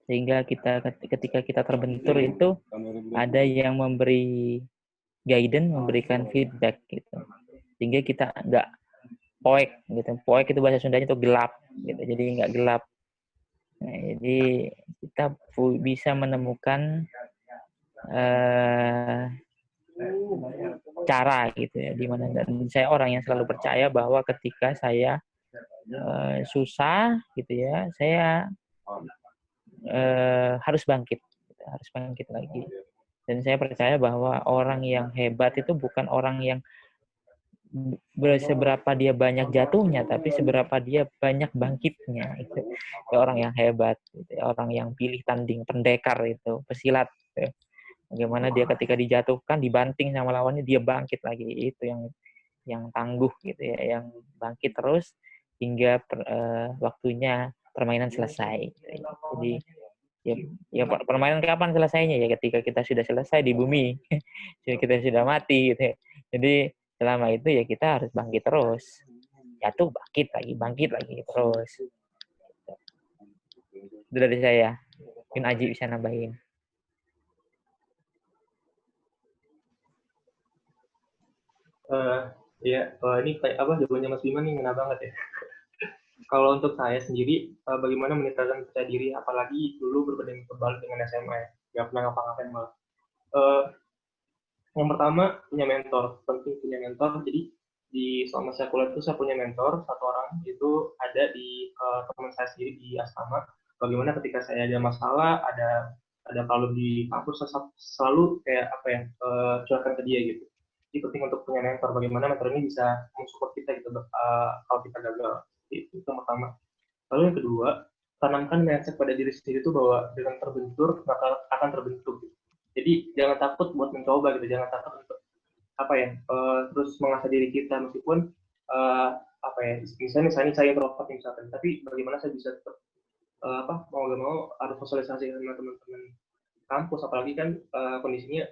sehingga ketika kita terbentur itu ada yang memberi guidance, memberikan feedback gitu, sehingga kita nggak poek gitu. Poek itu bahasa Sundanya itu gelap gitu, jadi nggak gelap. Nah, jadi kita bisa menemukan cara gitu ya, dimana. Dan saya orang yang selalu percaya bahwa ketika saya susah gitu ya, saya harus bangkit lagi. Dan saya percaya bahwa orang yang hebat itu bukan orang yang seberapa dia banyak jatuhnya, tapi seberapa dia banyak bangkitnya. Itu orang yang hebat, gitu. Orang yang pilih tanding, pendekar itu, pesilat. Gitu. Bagaimana dia ketika dijatuhkan, dibanting sama lawannya, dia bangkit lagi. Itu yang tangguh gitu ya, yang bangkit terus hingga waktunya permainan selesai. Jadi ya permainan kapan selesainya ya ketika kita sudah selesai di bumi, kita sudah mati gitu. Jadi selama itu ya kita harus bangkit terus, jatuh bangkit lagi terus. Itu dari saya. Mungkin Aji bisa nambahin. Ini kayak apa jawabannya Mas Bima nih, ngena banget ya. Kalau untuk saya sendiri, bagaimana meningkatkan percaya diri, apalagi dulu berbanding terbalik dengan SMA ya, nggak pernah ngapa-ngapain malah. Yang pertama, punya mentor, penting punya mentor. Jadi selama saya kuliah itu saya punya mentor satu orang, itu ada di teman saya sendiri di asrama. Bagaimana ketika saya ada masalah, ada kalau di kampus, saya selalu kayak apa ya, curhatkan ke dia gitu. Jadi penting untuk punya mentor. Bagaimana mentor ini bisa mensupport kita gitu kalau kita gagal. Itu yang pertama. Lalu yang kedua, tanamkan mindset pada diri sendiri itu bahwa dengan terbentur maka akan terbentuk. Gitu. Jadi jangan takut buat mencoba gitu, jangan takut untuk apa ya, terus mengasah diri kita meskipun apa ya, misalnya saya introvert misalkan, tapi bagaimana saya bisa tetap mau gak mau harus sosialisasi sama teman-teman kampus, apalagi kan kondisinya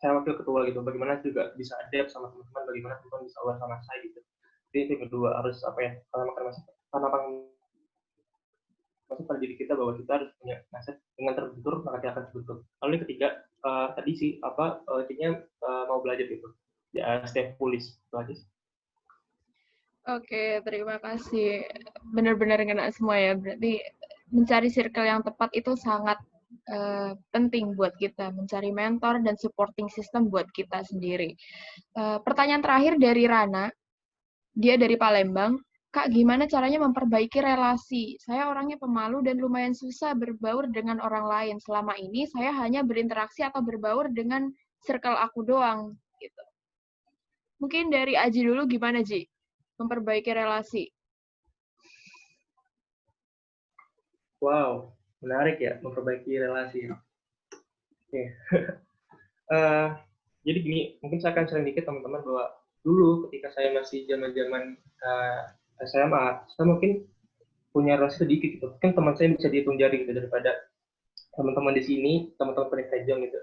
saya wakil ketua gitu, bagaimana juga bisa adapt sama teman-teman, bagaimana teman-teman bisa aware sama saya gitu. Jadi itu yang kedua, harus apa ya, tanamkan masuk pada diri kita bahwa kita harus punya mindset dengan terbentur maka kita akan terbentur. Lalu yang ketiga tadi sih intinya mau belajar gitu. Ya, stay foolish itu aja sih. Oke, terima kasih. Benar-benar kena semua ya. Berarti mencari circle yang tepat itu sangat penting buat kita. Mencari mentor dan supporting system buat kita sendiri. Pertanyaan terakhir dari Rana. Dia dari Palembang. Kak, gimana caranya memperbaiki relasi? Saya orangnya pemalu dan lumayan susah berbaur dengan orang lain. Selama ini saya hanya berinteraksi atau berbaur dengan circle aku doang. Gitu. Mungkin dari Aji dulu gimana, Ji? Memperbaiki relasi. Wow, menarik ya memperbaiki relasi. Oke. Jadi gini, mungkin saya akan sharing dikit teman-teman bahwa dulu ketika saya masih zaman-zaman SMA, saya mungkin punya relasi sedikit gitu. Kan teman saya bisa dihitung jari gitu daripada teman-teman di sini, teman-teman penelitian gitu.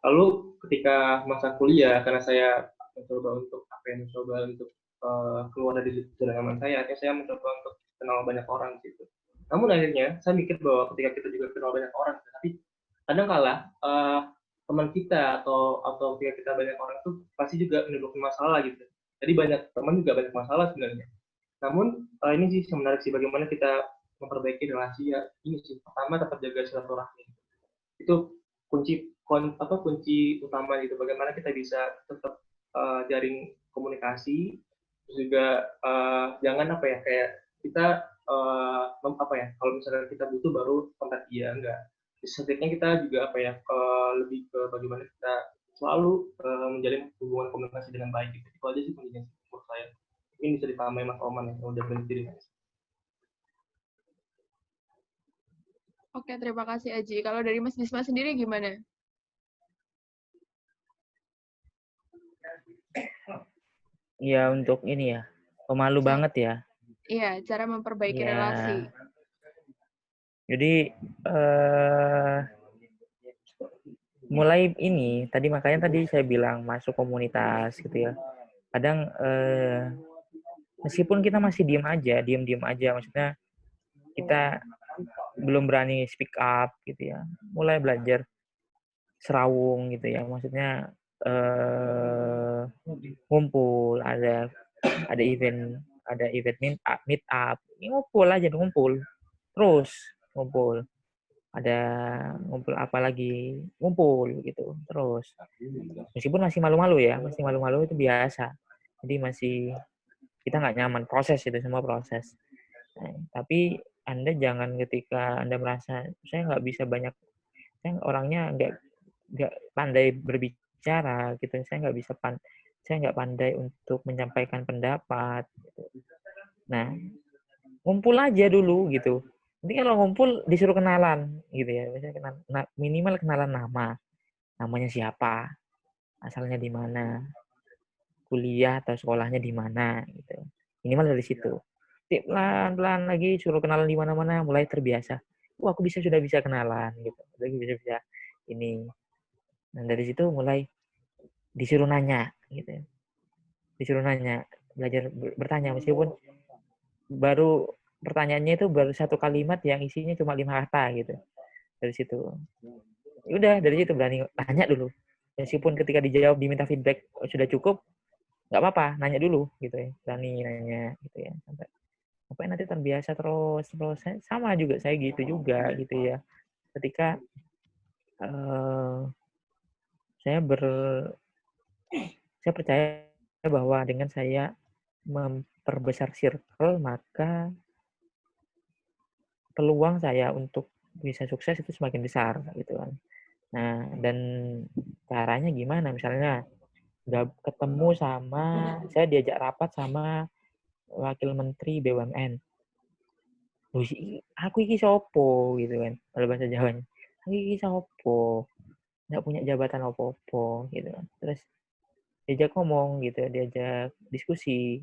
Lalu ketika masa kuliah, karena saya mencoba untuk keluar dari zona nyaman saya, akhirnya saya mencoba untuk kenal banyak orang gitu. Namun akhirnya saya mikir bahwa ketika kita juga kenal banyak orang, tapi kadang-kala teman kita atau ketika kita banyak orang itu pasti juga menimbulkan masalah gitu. Jadi banyak teman juga banyak masalah sebenarnya. Namun ini sih menarik sih bagaimana kita memperbaiki relasi ya. Ini sih pertama tetap jaga silaturahmi. Itu kunci utama gitu. Bagaimana kita bisa tetap jaring komunikasi, terus juga jangan kayak kita kalau misalnya kita butuh baru kontak dia, enggak. Setidaknya kita juga lebih ke bagaimana kita selalu menjalin hubungan komunikasi dengan baik gitu. Itu aja sih pentingnya menurut saya. Ini bisa ditambahin Mas Roman yang udah berdiri. Oke, terima kasih Aji. Kalau dari Mas Bisma sendiri gimana? Ya untuk ini ya, pemalu banget ya. Iya, cara memperbaiki relasi. Jadi mulai ini tadi makanya tadi saya bilang masuk komunitas gitu ya. Kadang meskipun kita masih diem aja, maksudnya kita belum berani speak up gitu ya. Mulai belajar serawung gitu ya, maksudnya ngumpul, ada event meet up, ini ngumpul aja terus ngumpul, ada ngumpul apa lagi ngumpul gitu terus, meskipun masih malu-malu itu biasa, jadi masih kita nggak nyaman, proses itu semua proses. Tapi Anda jangan ketika Anda merasa saya nggak bisa banyak, saya orangnya nggak pandai berbicara gitu, saya nggak pandai untuk menyampaikan pendapat gitu. Nah, ngumpul aja dulu gitu. Nanti kalau ngumpul disuruh kenalan gitu ya, misalnya minimal kenalan namanya siapa, asalnya di mana, kuliah atau sekolahnya di mana gitu. Minimal dari situ. Pelan-pelan lagi suruh kenalan di mana-mana, mulai terbiasa. Aku sudah bisa kenalan gitu. Lagi bisa ini. Nah, dari situ mulai disuruh nanya gitu. Disuruh nanya, belajar bertanya meskipun baru pertanyaannya itu baru satu kalimat yang isinya cuma 5 kata gitu. Dari situ. Udah dari situ berani tanya dulu. Meskipun ketika dijawab diminta feedback sudah cukup, nggak apa-apa, nanya dulu gitu ya. Berani nanya gitu ya. Sampai nanti terbiasa terus sama juga saya gitu juga gitu ya. Ketika saya percaya bahwa dengan saya memperbesar circle, maka peluang saya untuk bisa sukses itu semakin besar gitu kan. Nah, dan caranya gimana? Misalnya udah ketemu saya diajak rapat sama wakil menteri BUMN. Aku iki sopo gitu kan, kalau bahasa Jawanya. Aku iki sopo, nggak punya jabatan apa-apa gitu kan. Terus diajak ngomong gitu, diajak diskusi,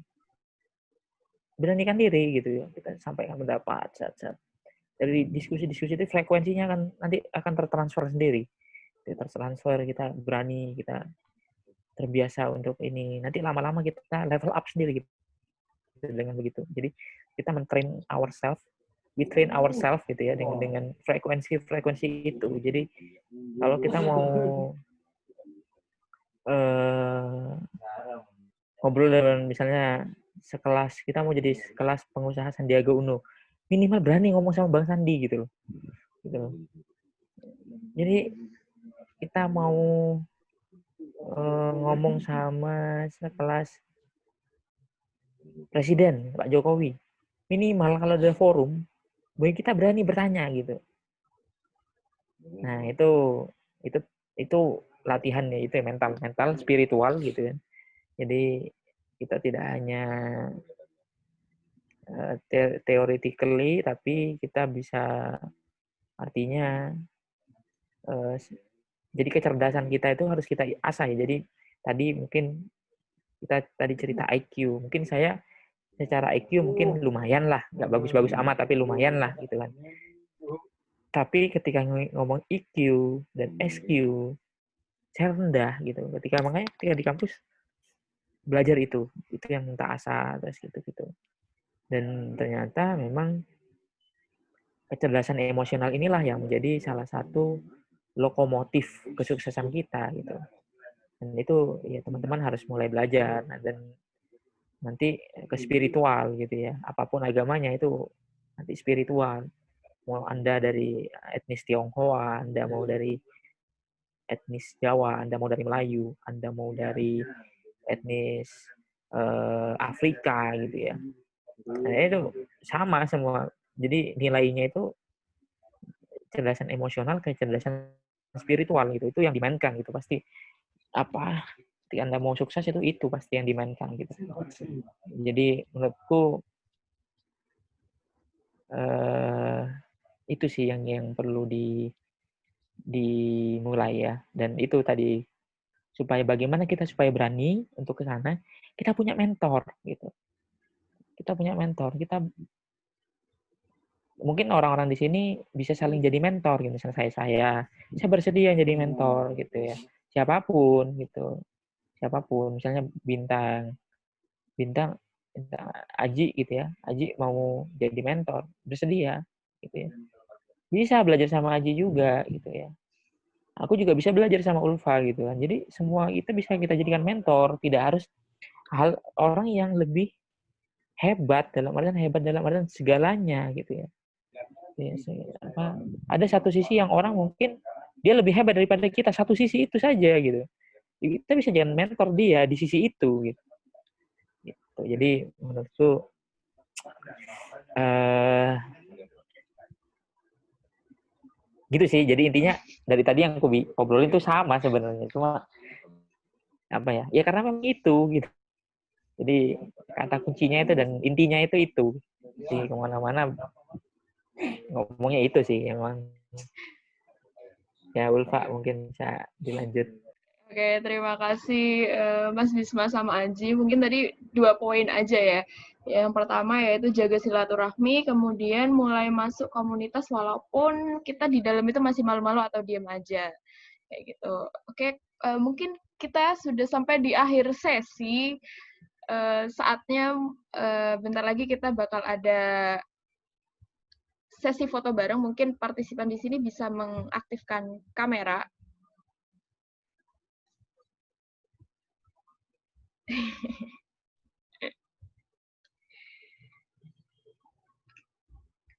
beranikan diri gitu ya, kita sampaikan pendapat. Dari diskusi-diskusi itu frekuensinya kan nanti akan tertransfer sendiri, tertransfer, kita berani, kita terbiasa untuk ini, nanti lama-lama kita level up sendiri gitu dengan begitu. Jadi kita men-train ourselves we train ourselves gitu ya dengan frekuensi itu. Jadi kalau kita mau ngobrol dengan misalnya sekelas, kita mau jadi sekelas pengusaha Sandiaga Uno, minimal berani ngomong sama Bang Sandi gitu loh. Gitu loh. Jadi kita mau ngomong sama sekelas Presiden Pak Jokowi, minimal kalau ada forum, kita berani bertanya gitu. Nah itu latihan ya, itu mental spiritual gitu kan. Jadi kita tidak hanya theoretically, tapi kita bisa, artinya jadi kecerdasan kita itu harus kita asah ya. Jadi tadi mungkin kita tadi cerita IQ, mungkin saya secara IQ mungkin lumayan lah, nggak bagus-bagus amat tapi lumayan lah gitu kan. Tapi ketika ngomong EQ dan SQ saya rendah gitu. Makanya ketika di kampus belajar itu yang minta asah terus gitu. Dan ternyata memang kecerdasan emosional inilah yang menjadi salah satu lokomotif kesuksesan kita gitu. Dan itu ya teman-teman harus mulai belajar. Dan nanti ke spiritual gitu ya. Apapun agamanya itu nanti spiritual. Mau Anda dari etnis Tionghoa, Anda mau dari etnis Jawa, Anda mau dari Melayu, Anda mau dari etnis Afrika gitu ya. Nah, itu sama semua. Jadi nilainya itu kecerdasan emosional, kecerdasan spiritual gitu. Itu yang dimainkan gitu pasti. Ketika Anda mau sukses itu pasti yang dimainkan gitu. Jadi menurutku itu sih yang perlu dimulai ya. Dan itu tadi bagaimana kita supaya berani untuk ke sana, kita punya mentor gitu. Kita punya mentor, mungkin orang-orang di sini bisa saling jadi mentor gitu. Misalnya saya bersedia jadi mentor gitu ya. Siapapun gitu. Siapapun, misalnya bintang Aji gitu ya. Aji mau jadi mentor, bersedia gitu ya. Bisa belajar sama Aji juga gitu ya. Aku juga bisa belajar sama Ulfa gitu kan. Jadi semua itu bisa kita jadikan mentor, tidak harus orang yang lebih hebat dalam artian segalanya gitu ya. Ada satu sisi yang orang mungkin dia lebih hebat daripada kita, satu sisi itu saja gitu. Kita bisa jadi mentor dia di sisi itu gitu. Jadi menurutku gitu sih. Jadi intinya dari tadi yang aku obrolin itu sama sebenarnya, cuma ya karena memang itu gitu. Jadi kata kuncinya itu dan intinya itu sih, kemana-mana ngomongnya itu sih emang. Ya Ulfa mungkin bisa dilanjut. Oke, terima kasih Mas Bisma sama Aji. Mungkin tadi 2 poin aja ya. Yang pertama yaitu jaga silaturahmi, kemudian mulai masuk komunitas walaupun kita di dalam itu masih malu-malu atau diam aja. Kayak gitu. Oke, mungkin kita sudah sampai di akhir sesi. Saatnya bentar lagi kita bakal ada sesi foto bareng. Mungkin partisipan di sini bisa mengaktifkan kamera.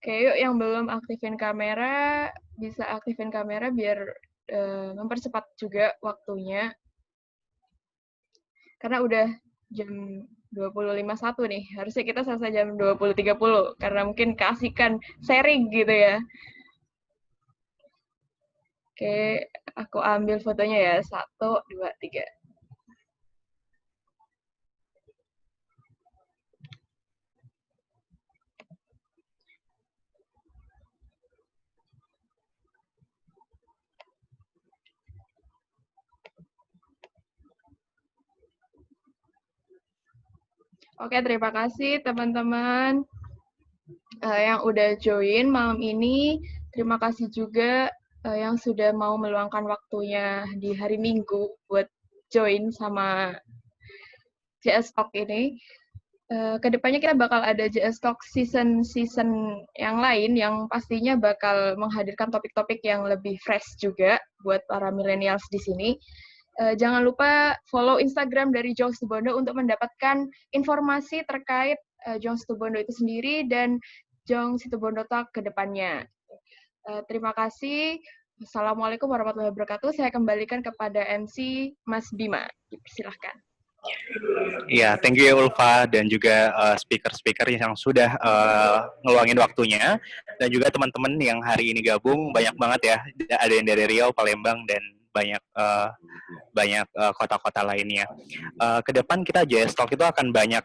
Oke, yuk yang belum aktifin kamera, bisa aktifin kamera biar mempercepat juga waktunya. Karena udah jam 20.51 nih, harusnya kita selesai jam 20.30, karena mungkin keasikan sharing gitu ya. Oke, aku ambil fotonya ya, 1, 2, 3. Oke, terima kasih teman-teman yang udah join malam ini. Terima kasih juga yang sudah mau meluangkan waktunya di hari Minggu buat join sama CS Talk ini. Kedepannya kita bakal ada JS Talk season yang lain yang pastinya bakal menghadirkan topik-topik yang lebih fresh juga buat para millennials di sini. Jangan lupa follow Instagram dari Jong Situbondo untuk mendapatkan informasi terkait Jong Situbondo itu sendiri dan Jong Situbondo Talk ke depannya. Terima kasih. Assalamualaikum warahmatullahi wabarakatuh. Saya kembalikan kepada MC Mas Bima. Silahkan. Ya, thank you ya Ulfa dan juga speaker-speaker yang sudah ngeluangin waktunya dan juga teman-teman yang hari ini gabung banyak banget ya, ada yang dari Riau, Palembang dan banyak kota-kota lainnya. Ke depan kita JS Talk itu akan banyak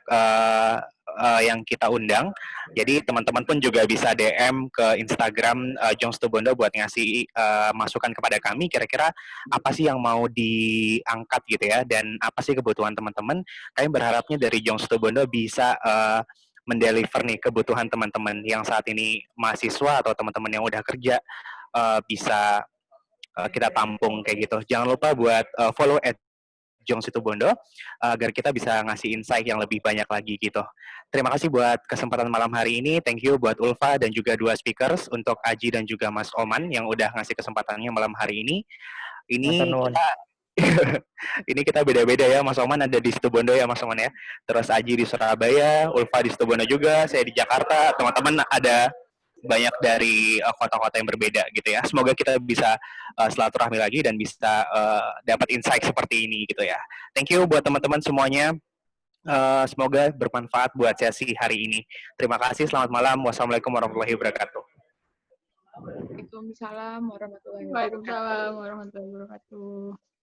yang kita undang. Jadi teman-teman pun juga bisa DM ke Instagram Jong Situbondo buat ngasih masukan kepada kami. Kira-kira apa sih yang mau diangkat gitu ya, dan apa sih kebutuhan teman-teman. Kami berharapnya dari Jong Situbondo bisa mendeliver nih kebutuhan teman-teman yang saat ini mahasiswa atau teman-teman yang udah kerja, bisa kita tampung kayak gitu. Jangan lupa buat follow @Jong Situbondo agar kita bisa ngasih insight yang lebih banyak lagi gitu. Terima kasih buat kesempatan malam hari ini. Thank you buat Ulfa dan juga dua speakers, untuk Aji dan juga Mas Oman yang udah ngasih kesempatannya malam hari ini. Ini kita ini kita beda-beda ya, Mas Oman ada di Situbondo ya Mas Oman ya. Terus Aji di Surabaya, Ulfa di Situbondo juga, saya di Jakarta, teman-teman ada banyak dari kota-kota yang berbeda gitu ya. Semoga kita bisa silaturahmi lagi dan bisa dapat insight seperti ini gitu ya. Thank you buat teman-teman semuanya. Semoga bermanfaat buat sesi hari ini. Terima kasih, selamat malam. Wassalamualaikum warahmatullahi wabarakatuh. Waalaikumsalam warahmatullahi wabarakatuh. Waalaikumsalam warahmatullahi wabarakatuh.